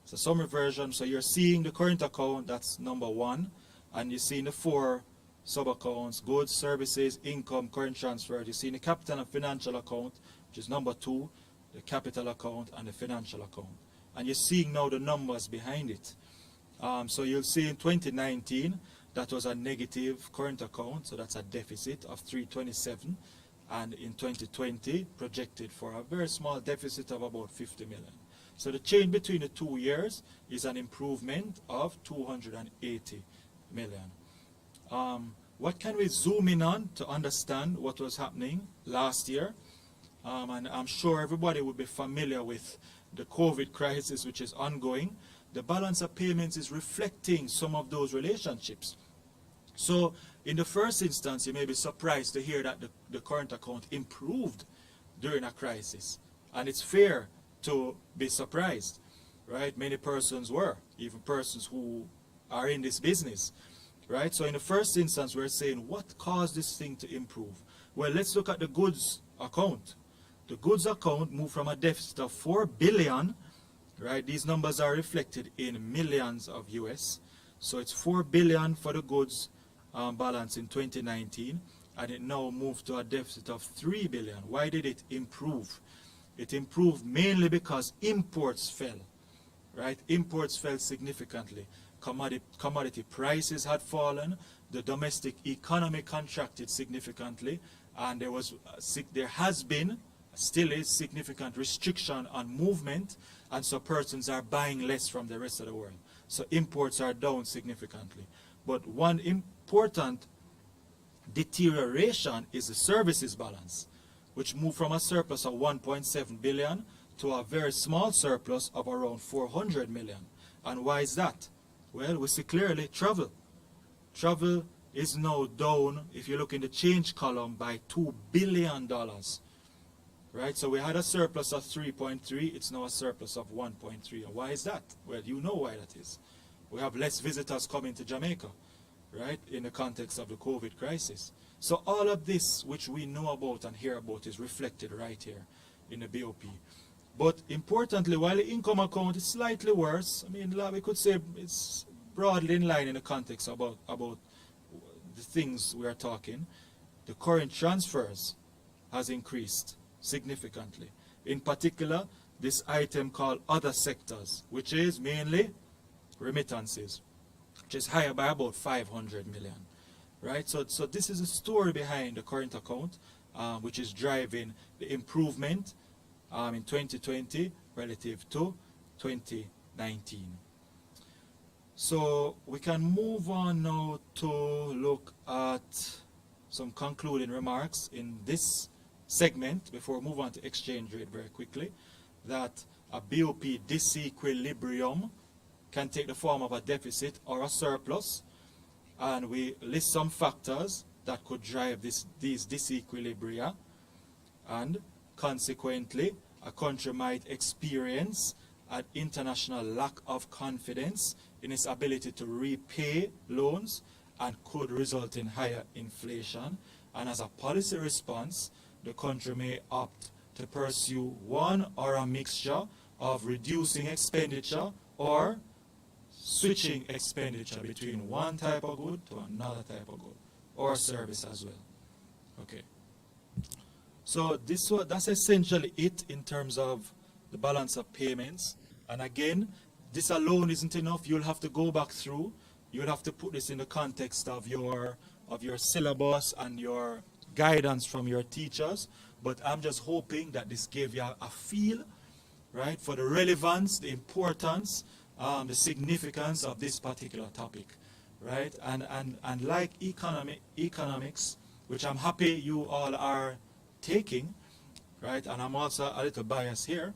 It's a summary version. So you're seeing the current account, that's number 1, and you're seeing the 4 sub-accounts: goods, services, income, current transfer. You're seeing the capital and financial account, which is number 2, the capital account and the financial account. And you're seeing now the numbers behind it. So you'll see in 2019, that was a negative current account, so that's a deficit of 327. And in 2020, projected for a very small deficit of about 50 million. So the change between the 2 years is an improvement of 280 million. What can we zoom in on to understand what was happening last year? And I'm sure everybody would be familiar with the COVID crisis, which is ongoing. The balance of payments is reflecting some of those relationships. So in the first instance, you may be surprised to hear that the current account improved during a crisis. And it's fair to be surprised, right? Many persons were, even persons who are in this business, right? So in the first instance, we're saying, what caused this thing to improve? Well, let's look at the goods account. The goods account moved from a deficit of 4 billion, right? These numbers are reflected in millions of US. So it's 4 billion for the goods balance in 2019, and it now moved to a deficit of 3 billion. Why did it improve? It improved mainly because imports fell, right? Imports fell significantly. Commodity prices had fallen, the domestic economy contracted significantly, and there has been, still is, significant restriction on movement, and so persons are buying less from the rest of the world. So imports are down significantly. But one important deterioration is the services balance, which moved from a surplus of 1.7 billion to a very small surplus of around 400 million. And why is that? Well, we see clearly travel. Travel is now down, if you look in the change column, by $2 billion. Right? So we had a surplus of 3.3, it's now a surplus of 1.3. And why is that? Well, you know why that is. We have less visitors coming to Jamaica. right, in the context of the COVID crisis. So all of this, which we know about and hear about, is reflected right here in the BOP. But importantly, while the income account is slightly worse, I mean, we could say it's broadly in line in the context about the things we are talking. The current transfers has increased significantly. In particular, this item called other sectors, which is mainly remittances, which is higher by about 500 million, right? So this is a story behind the current account, which is driving the improvement in 2020 relative to 2019. So we can move on now to look at some concluding remarks in this segment before we move on to exchange rate very quickly, that a BOP disequilibrium can take the form of a deficit or a surplus, and we list some factors that could drive these disequilibria, and consequently a country might experience an international lack of confidence in its ability to repay loans and could result in higher inflation. And as a policy response, the country may opt to pursue one or a mixture of reducing expenditure or switching expenditure between one type of good to another type of good or service as well. Okay. So that's essentially it in terms of the balance of payments. And again, this alone isn't enough. You'll have to go back through. You'll have to put this in the context of your syllabus and your guidance from your teachers. But I'm just hoping that this gave you a feel, right, for the relevance, the importance, the significance of this particular topic, right? And like economics, which I'm happy you all are taking, right? And I'm also a little biased here.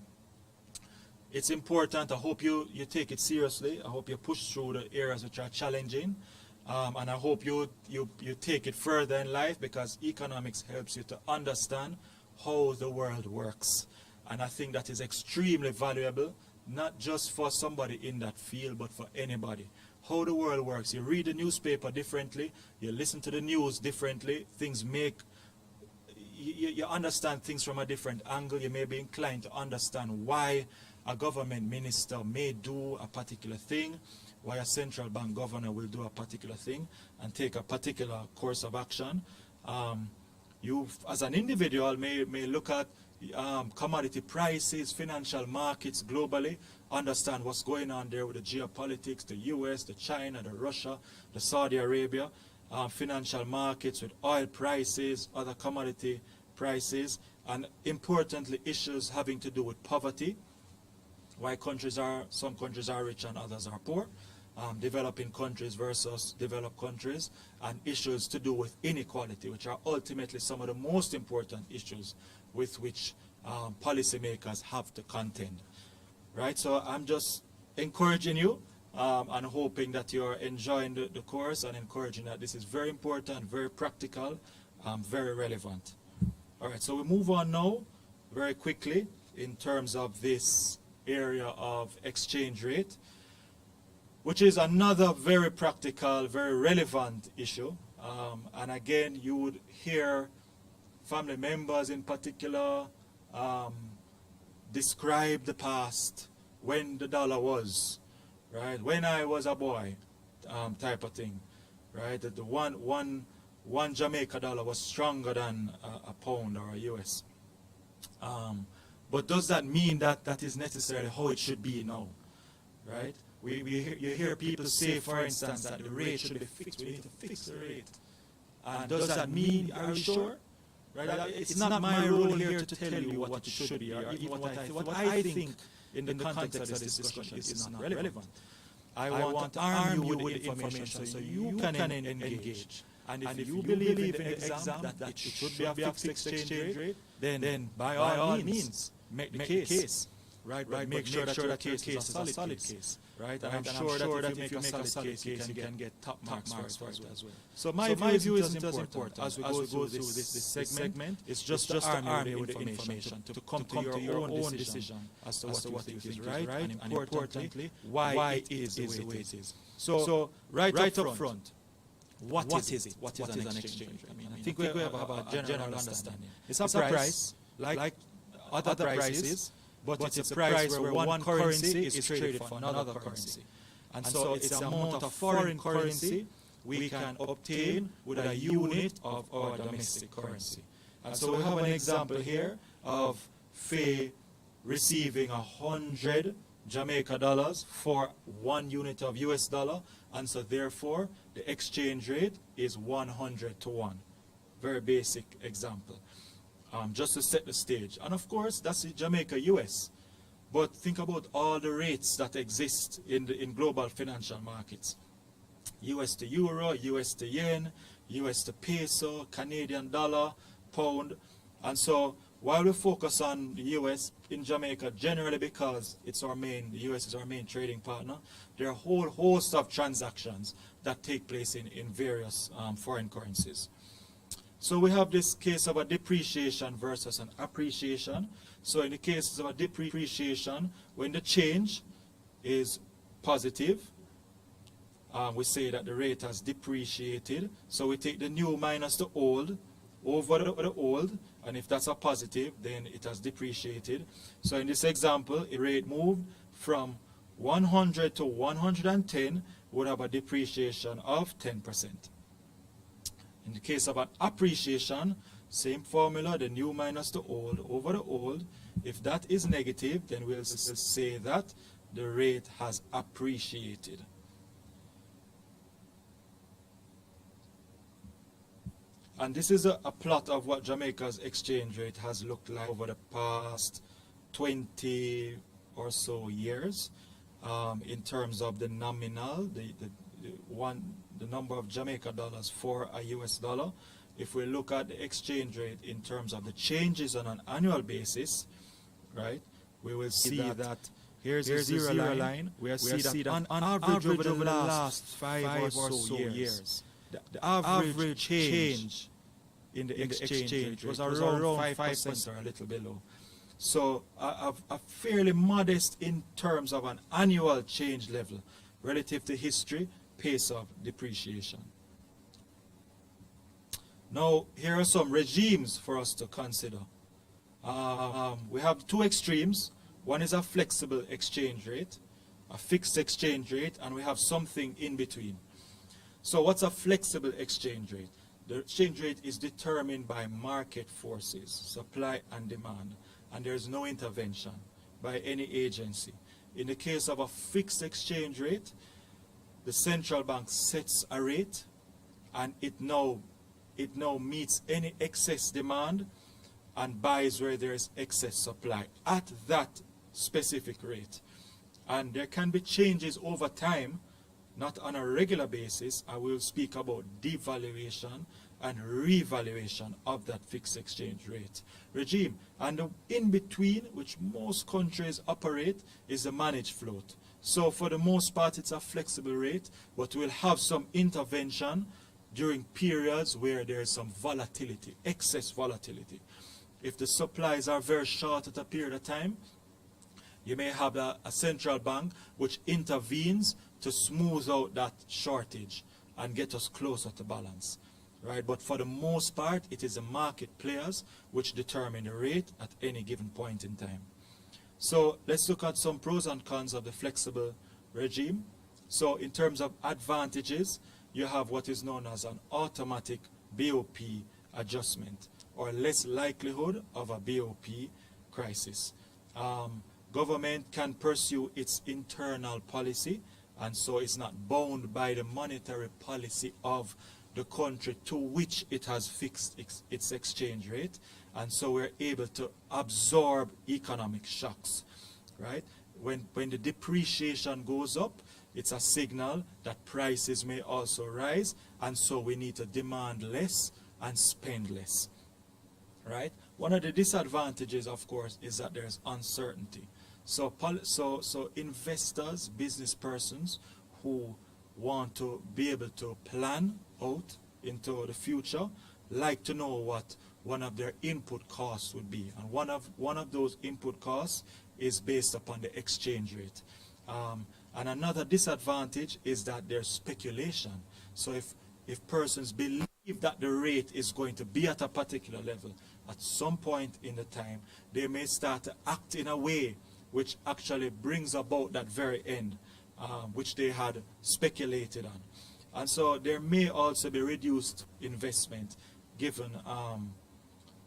It's important. I hope you take it seriously. I hope you push through the areas which are challenging. And I hope you take it further in life, because economics helps you to understand how the world works. And I think that is extremely valuable, not just for somebody in that field, but for anybody. How the world works. You read the newspaper differently. You listen to the news differently. Things make... You understand things from a different angle. You may be inclined to understand why a government minister may do a particular thing, why a central bank governor will do a particular thing and take a particular course of action. You, as an individual, may look at commodity prices, financial markets globally, understand what's going on there with the geopolitics, the US, the China, the Russia, the Saudi Arabia, financial markets with oil prices, other commodity prices, and importantly, issues having to do with poverty, why some countries are rich and others are poor, developing countries versus developed countries, and issues to do with inequality, which are ultimately some of the most important issues with which policymakers have to contend. Right? So I'm just encouraging you and hoping that you're enjoying the course, and encouraging that this is very important, very practical, very relevant. All right, so we move on now very quickly in terms of this area of exchange rate, which is another very practical, very relevant issue. And again, you would hear family members in particular describe the past, when the dollar was, right? When I was a boy, type of thing, right? That the one Jamaica dollar was stronger than a pound or a US. But does that mean that that is necessarily how it should be now, right? You hear people say, for instance, that the rate should be fixed. We need to fix the rate. And does that mean, are you sure? Right? It's not my role here to tell you what it should be, or even what I think in the context of this discussion is not relevant. I want to arm you with information so you can engage. And if you believe in the exam that it should be a fixed exchange rate, then by all means, make the case. Right? Make sure that your case is a solid case. Right? And I'm sure that if you make a solid case, you can get top marks for it as well. So my view is important as we go through this segment. It's just to arm you with the information to come to your own decision as to what you think is right, and importantly, why it is the way it is. So right up front, what is it? What is an exchange rate? I think we have a general understanding. It's a price, like other prices, but it's a price where one currency is traded for another currency. And so it's the amount of foreign currency we can obtain with a unit of our domestic currency. And so we have an example here of Faye receiving 100 Jamaica dollars for 1 unit of US dollar, and so therefore the exchange rate is 100 to 1. Very basic example, just to set the stage. And of course that's Jamaica US, but think about all the rates that exist in global financial markets. US to euro, US to yen, US to peso, Canadian dollar, pound. And so while we focus on the US in Jamaica generally because the US is our main trading partner, there are a whole host of transactions that take place in various foreign currencies. So we have this case of a depreciation versus an appreciation. So in the case of a depreciation, when the change is positive, we say that the rate has depreciated. So we take the new minus the old over the old, and if that's a positive, then it has depreciated. So in this example, the rate moved from 100 to 110, would have a depreciation of 10%. In the case of an appreciation, same formula, the new minus the old over the old. If that is negative, then we'll say that the rate has appreciated. And this is a plot of what Jamaica's exchange rate has looked like over the past 20 or so years, in terms of the nominal, the number of Jamaica dollars for a US dollar. If we look at the exchange rate in terms of the changes on an annual basis, right, we will see that here's the zero line. We see that on average over the last 5 or so years, the average change in the exchange rate was around 5% or a little below. So a fairly modest in terms of an annual change level relative to history, pace of depreciation. Now, here are some regimes for us to consider. We have two extremes. One is a flexible exchange rate, a fixed exchange rate, and we have something in between. So what's a flexible exchange rate? The exchange rate is determined by market forces, supply and demand, and there's no intervention by any agency. In the case of a fixed exchange rate, the central bank sets a rate, and it now meets any excess demand and buys where there is excess supply at that specific rate. And there can be changes over time, not on a regular basis. I will speak about devaluation and revaluation of that fixed exchange rate regime. And the in between, which most countries operate, is the managed float. So for the most part, it's a flexible rate, but we'll have some intervention during periods where there is some volatility, excess volatility. If the supplies are very short at a period of time, you may have a central bank which intervenes to smooth out that shortage and get us closer to balance, right? But for the most part, it is the market players which determine the rate at any given point in time. So let's look at some pros and cons of the flexible regime. So in terms of advantages, you have what is known as an automatic BOP adjustment, or less likelihood of a BOP crisis. Government can pursue its internal policy, and so it's not bound by the monetary policy of the country to which it has fixed its exchange rate, and so we're able to absorb economic shocks, right? When the depreciation goes up, it's a signal that prices may also rise, and so we need to demand less and spend less, right? One of the disadvantages, of course, is that there's uncertainty. So investors, business persons who want to be able to plan out into the future like to know what one of their input costs would be. And one of those input costs is based upon the exchange rate. And another disadvantage is that there's speculation. So if if persons believe that the rate is going to be at a particular level at some point in the time, they may start to act in a way which actually brings about that very end, which they had speculated on. And so there may also be reduced investment given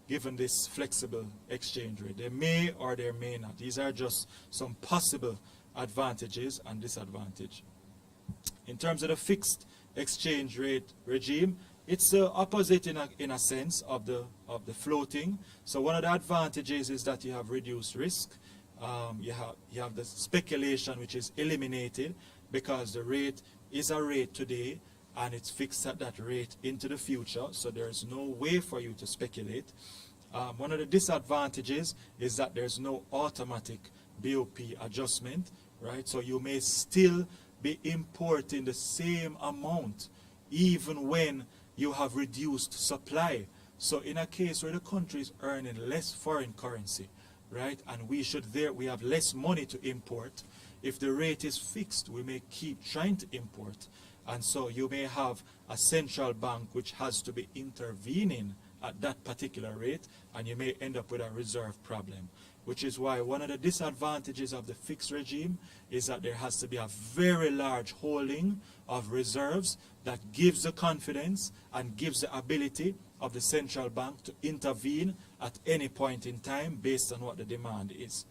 given this flexible exchange rate. There may or there may not. These are just some possible advantages and disadvantages. In terms of the fixed exchange rate regime, it's the opposite in a sense of the floating. So one of the advantages is that you have reduced risk. You have the speculation, which is eliminated because the rate is a rate today and it's fixed at that rate into the future, so there's no way for you to speculate. One of the disadvantages is that there's no automatic BOP adjustment, right? So you may still be importing the same amount even when you have reduced supply. So in a case where the country is earning less foreign currency, right, and we have less money to import, if the rate is fixed, we may keep trying to import. And so you may have a central bank which has to be intervening at that particular rate, and you may end up with a reserve problem, which is why one of the disadvantages of the fixed regime is that there has to be a very large holding of reserves that gives the confidence and gives the ability of the central bank to intervene at any point in time based on what the demand is.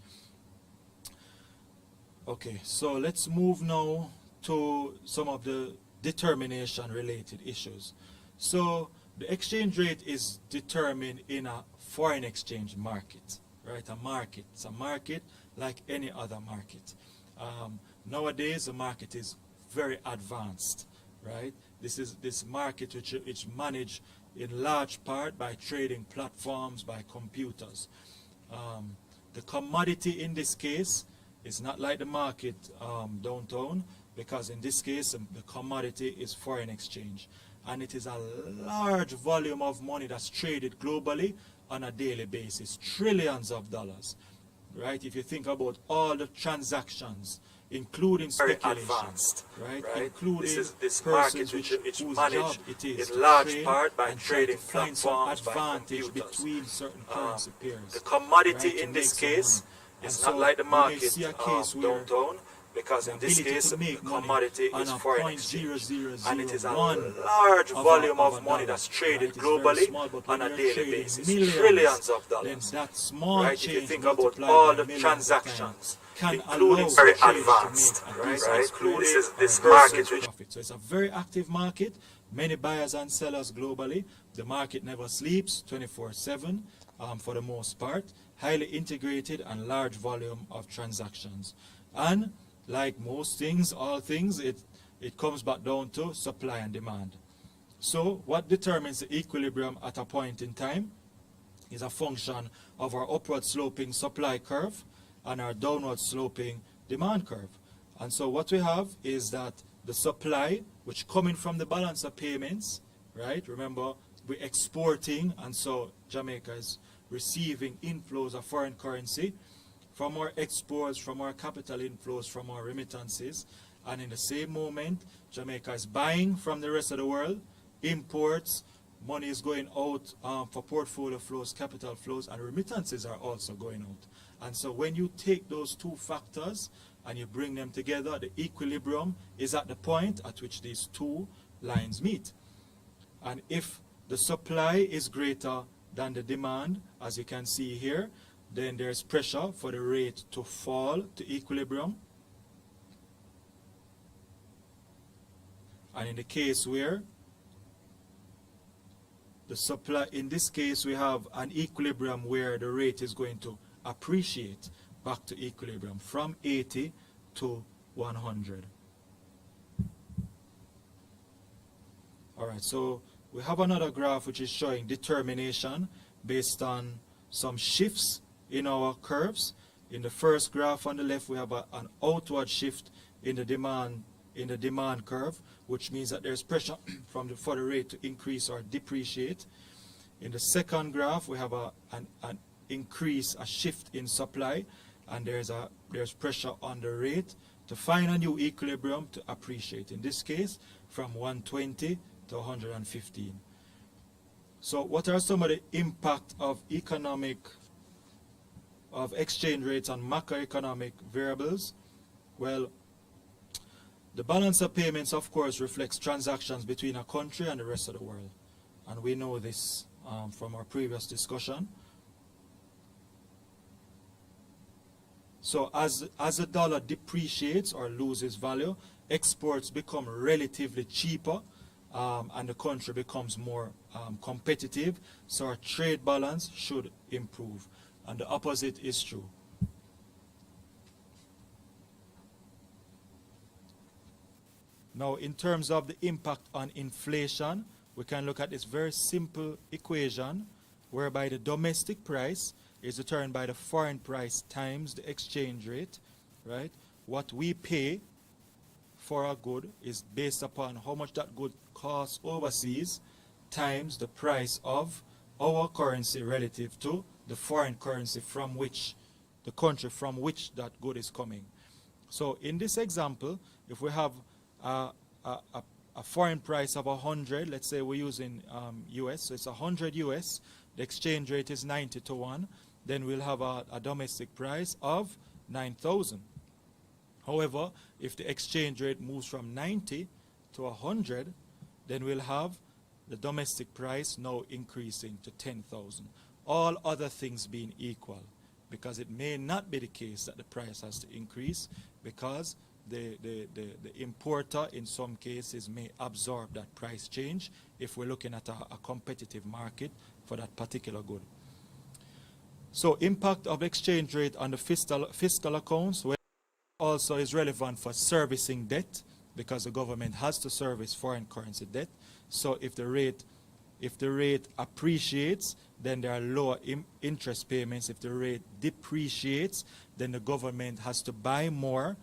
Okay, so let's move now to some of the determination related issues. So the exchange rate is determined in a foreign exchange market, right? It's a market like any other market. Nowadays the market is very advanced, right? This market which managed in large part by trading platforms, by computers. The commodity in this case is not like the market downtown, because in this case the commodity is foreign exchange, and it is a large volume of money that's traded globally on a daily basis, trillions of dollars, right? If you think about all the transactions, including speculation, right? Including this market which managed in large part by trading platforms, advantage between certain currency pairs. The commodity, right, in this case is not like the market downtown, because in this case the commodity is foreign exchange, and it is a large volume of money that's traded globally on a daily basis, trillions of dollars, right? If you think about all the transactions, including very advanced, right? Including this market which... So it's a very active market, many buyers and sellers globally. The market never sleeps, 24/7 for the most part, highly integrated and large volume of transactions. And like most things, all things, it comes back down to supply and demand. So what determines the equilibrium at a point in time is a function of our upward sloping supply curve and our downward sloping demand curve. And so what we have is that the supply, which coming from the balance of payments, right? Remember, we're exporting, and so Jamaica is receiving inflows of foreign currency from our exports, from our capital inflows, from our remittances. And in the same moment, Jamaica is buying from the rest of the world, imports, money is going out for portfolio flows, capital flows, and remittances are also going out. And so when you take those two factors and you bring them together, the equilibrium is at the point at which these two lines meet. And if the supply is greater than the demand, as you can see here, then there's pressure for the rate to fall to equilibrium. And in the case where the supply, in this case we have an equilibrium where the rate is going to appreciate back to equilibrium from 80 to 100. All right, so we have another graph which is showing determination based on some shifts in our curves. In the first graph on the left, we have an outward shift in the demand curve, which means that there's pressure for the rate to increase or depreciate. In the second graph, we have an increase, a shift in supply, and there's pressure on the rate to find a new equilibrium to appreciate. In this case, from 120 to 115. So what are some of the impact of exchange rates on macroeconomic variables? Well, the balance of payments, of course, reflects transactions between a country and the rest of the world. And we know this from our previous discussion. So as the dollar depreciates or loses value, exports become relatively cheaper, and the country becomes more competitive. So our trade balance should improve. And the opposite is true. Now, in terms of the impact on inflation, we can look at this very simple equation whereby the domestic price is determined by the foreign price times the exchange rate, right? What we pay for a good is based upon how much that good costs overseas times the price of our currency relative to the foreign currency from which, the country from which that good is coming. So in this example, if we have a foreign price of 100, let's say we're using US, so it's 100 US, the exchange rate is 90 to 1, then we'll have a domestic price of 9,000. However, if the exchange rate moves from 90 to 100, then we'll have the domestic price now increasing to 10,000. All other things being equal, because it may not be the case that the price has to increase, because the importer in some cases may absorb that price change if we're looking at a competitive market for that particular good. So impact of exchange rate on the fiscal accounts also is relevant for servicing debt, because the government has to service foreign currency debt. So if the rate appreciates, then there are lower interest payments. If the rate depreciates, then the government has to buy more,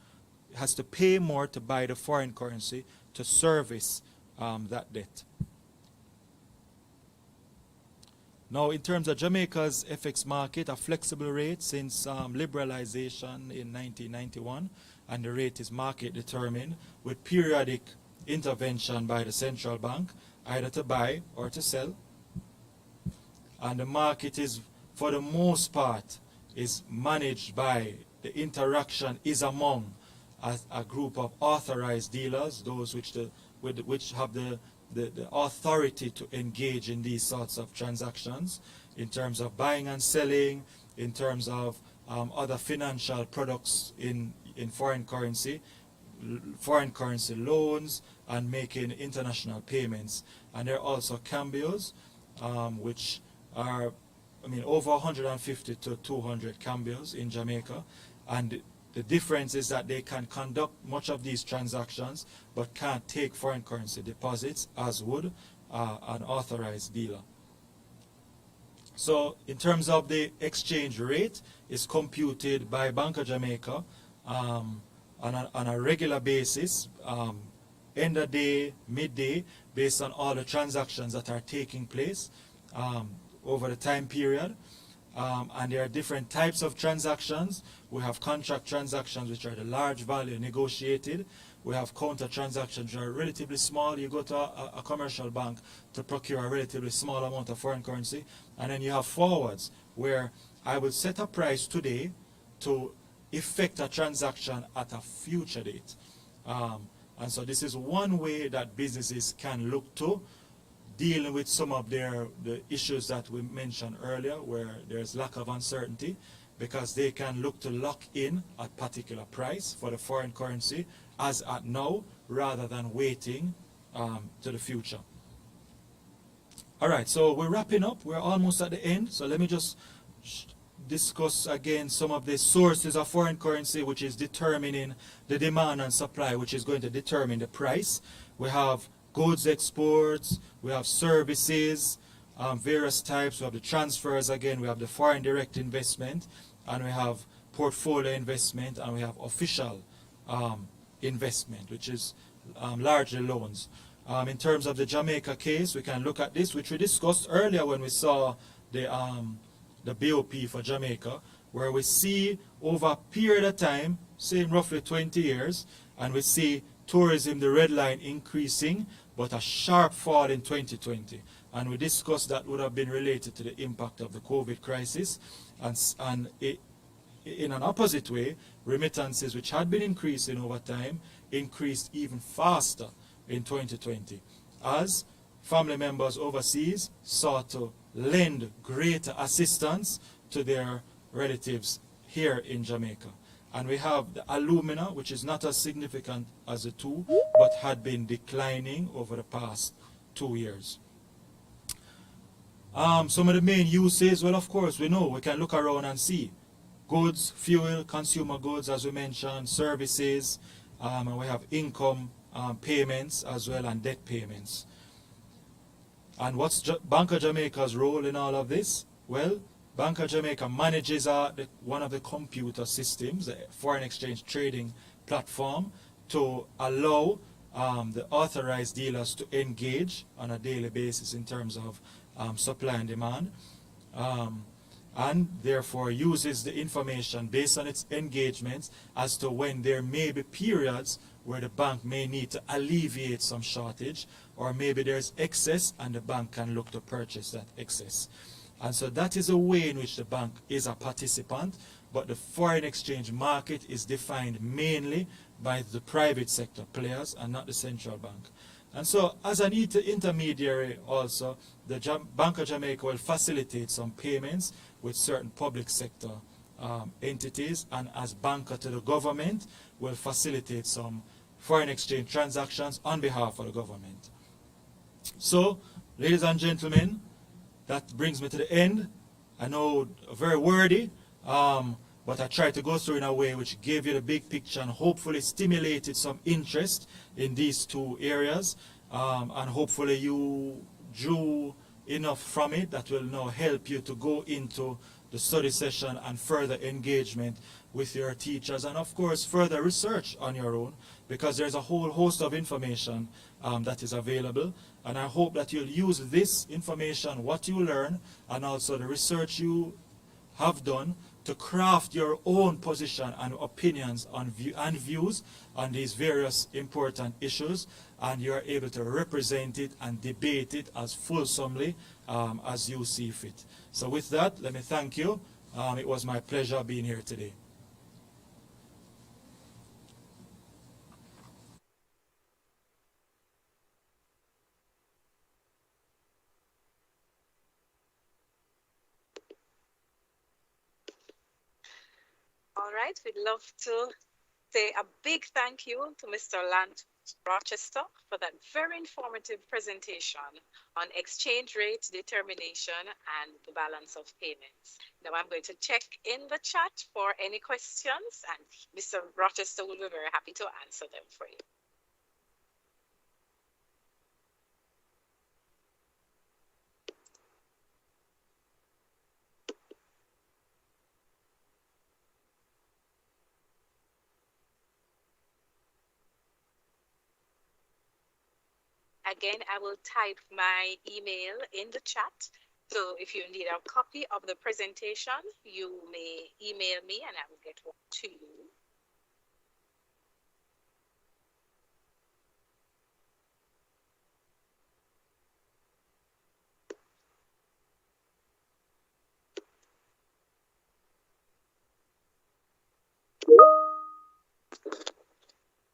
has to pay more to buy the foreign currency to service that debt. Now, in terms of Jamaica's FX market, a flexible rate since liberalization in 1991, and the rate is market determined with periodic intervention by the central bank, either to buy or to sell. And the market is, for the most part, is managed by, the interaction is among a group of authorized dealers, those which have the authority to engage in these sorts of transactions in terms of buying and selling, in terms of other financial products in foreign currency loans, and making international payments. And there are also cambios, which are, over 150 to 200 cambios in Jamaica. And the difference is that they can conduct much of these transactions but can't take foreign currency deposits as would an authorized dealer. So in terms of the exchange rate, it's computed by Bank of Jamaica on a regular basis, end of day, midday, based on all the transactions that are taking place over the time period. And there are different types of transactions. We have contract transactions, which are the large value negotiated. We have counter transactions, which are relatively small. You go to a commercial bank to procure a relatively small amount of foreign currency. And then you have forwards, where I will set a price today to effect a transaction at a future date. And so this is one way that businesses can look to dealing with some of the issues that we mentioned earlier, where there's lack of uncertainty, because they can look to lock in a particular price for the foreign currency as at now, rather than waiting to the future. All right, so we're wrapping up. We're almost at the end. So let me just discuss again some of the sources of foreign currency, which is determining the demand and supply, which is going to determine the price. We have goods exports, we have services, various types. We have the transfers again, we have the foreign direct investment, and we have portfolio investment, and we have official investment, which is largely loans. In terms of the Jamaica case, we can look at this, which we discussed earlier when we saw the BOP for Jamaica, where we see over a period of time, say roughly 20 years, and we see tourism, the red line increasing, but a sharp fall in 2020. And we discussed that would have been related to the impact of the COVID crisis. And in an opposite way, remittances, which had been increasing over time, increased even faster in 2020 as family members overseas sought to lend greater assistance to their relatives here in Jamaica. And we have the alumina, which is not as significant as the two, but had been declining over the past 2 years. Some of the main uses, well, of course, we know, we can look around and see. Goods, fuel, consumer goods, as we mentioned, services, and we have income payments as well, and debt payments. And what's Bank of Jamaica's role in all of this? Well, Bank of Jamaica manages one of the computer systems, the foreign exchange trading platform, to allow the authorized dealers to engage on a daily basis in terms of supply and demand, and therefore uses the information based on its engagements as to when there may be periods where the bank may need to alleviate some shortage, or maybe there's excess and the bank can look to purchase that excess. And so that is a way in which the bank is a participant, but the foreign exchange market is defined mainly by the private sector players and not the central bank. And so as an intermediary also, the Bank of Jamaica will facilitate some payments with certain public sector entities, and as banker to the government will facilitate some foreign exchange transactions on behalf of the government. So, ladies and gentlemen, that brings me to the end. I know very wordy, but I tried to go through in a way which gave you the big picture and hopefully stimulated some interest in these two areas, and hopefully you drew enough from it that will now help you to go into the study session and further engagement with your teachers, and of course further research on your own, because there's a whole host of information that is available, and I hope that you'll use this information, what you learn, and also the research you have done to craft your own position and opinions on views on these various important issues, and you're able to represent it and debate it as fulsomely as you see fit. So with that, let me thank you. It was my pleasure being here today. All right, we'd love to say a big thank you to Mr. Lant Rochester for that very informative presentation on exchange rate determination and the balance of payments. Now I'm going to check in the chat for any questions, and Mr. Rochester will be very happy to answer them for you. Again, I will type my email in the chat. So if you need a copy of the presentation, you may email me and I will get one to you.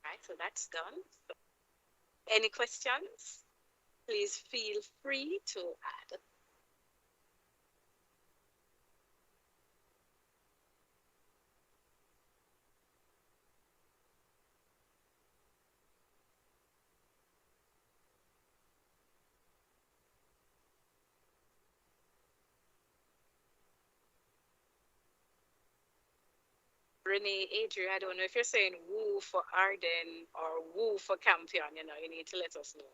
Right, so that's done. So any questions? Please feel free to add. Renee, Adria, I don't know if you're saying woo for Arden or woo for Campion, you need to let us know.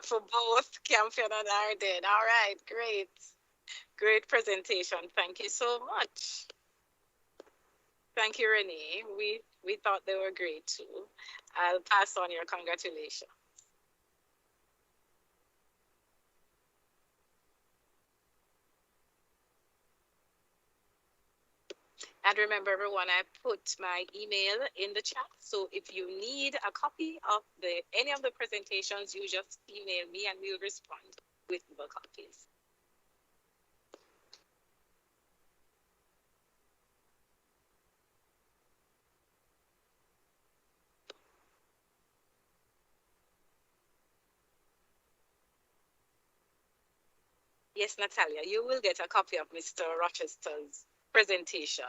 For both Campion and Arden. All right, great. Great presentation. Thank you so much. Thank you, Renee. We thought they were great too. I'll pass on your congratulations. And remember, everyone, I put my email in the chat. So if you need a copy of the any of the presentations, you just email me and we'll respond with the copies. Yes, Natalia, you will get a copy of Mr. Rochester's presentation.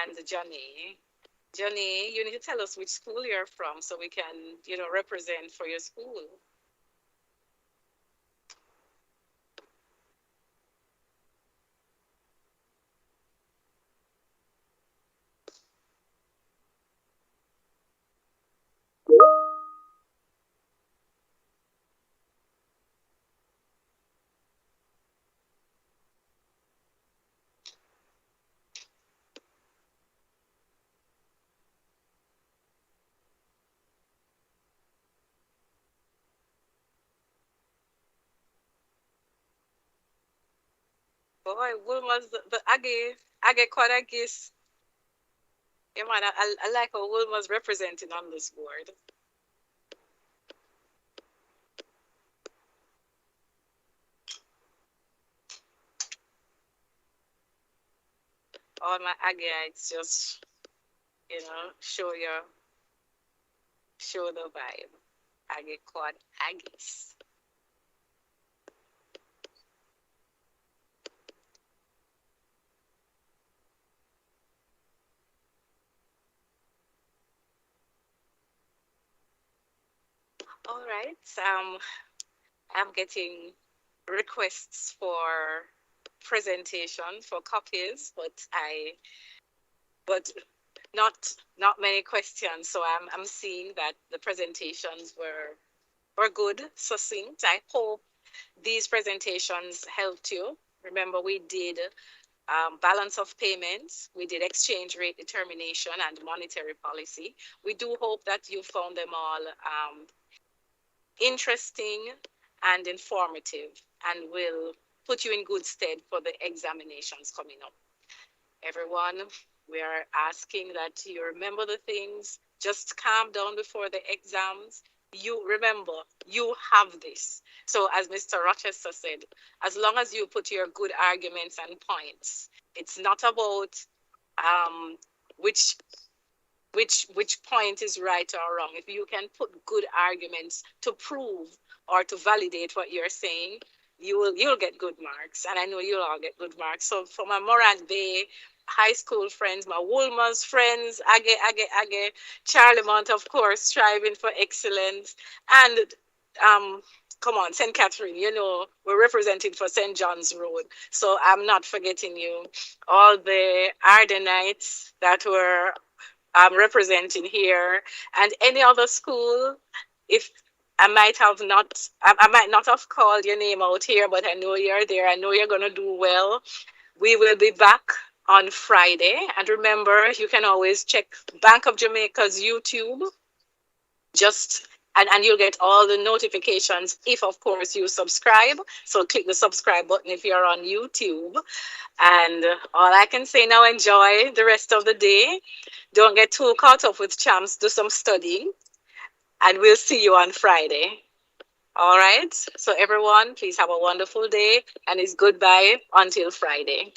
And Johnny, you need to tell us which school you're from so we can, represent for your school. Boy, Wilma's the Aggie quite Aggies. Yeah, man, I like how Wilma's representing on this board. All my Aggeites just, show the vibe. Aggie quad Aggies. All right. I'm getting requests for presentation for copies, but not many questions. So I'm seeing that the presentations were good, succinct. I hope these presentations helped you. Remember, we did balance of payments, we did exchange rate determination and monetary policy. We do hope that you found them all interesting and informative and will put you in good stead for the examinations coming up. Everyone, we are asking that you remember the things, just calm down before the exams. You remember, you have this. So, as Mr. Rochester said, as long as you put your good arguments and points, it's not about um, which which point is right or wrong. If you can put good arguments to prove or to validate what you're saying, you'll get good marks, and I know you'll all get good marks. So for my Morant Bay high school friends, my Woolmer's friends, Age, Charlie Mount, of course, striving for excellence, and come on, St. Catherine, we're representing for St. John's Road. So I'm not forgetting you. All the Ardenites that were representing here, and any other school. If I might not have called your name out here, but I know you're there. I know you're gonna do well. We will be back on Friday, and remember, you can always check Bank of Jamaica's YouTube. And you'll get all the notifications if, of course, you subscribe. So click the subscribe button if you're on YouTube. And all I can say now, enjoy the rest of the day. Don't get too caught up with champs. Do some studying. And we'll see you on Friday. All right. So everyone, please have a wonderful day. And it's goodbye until Friday.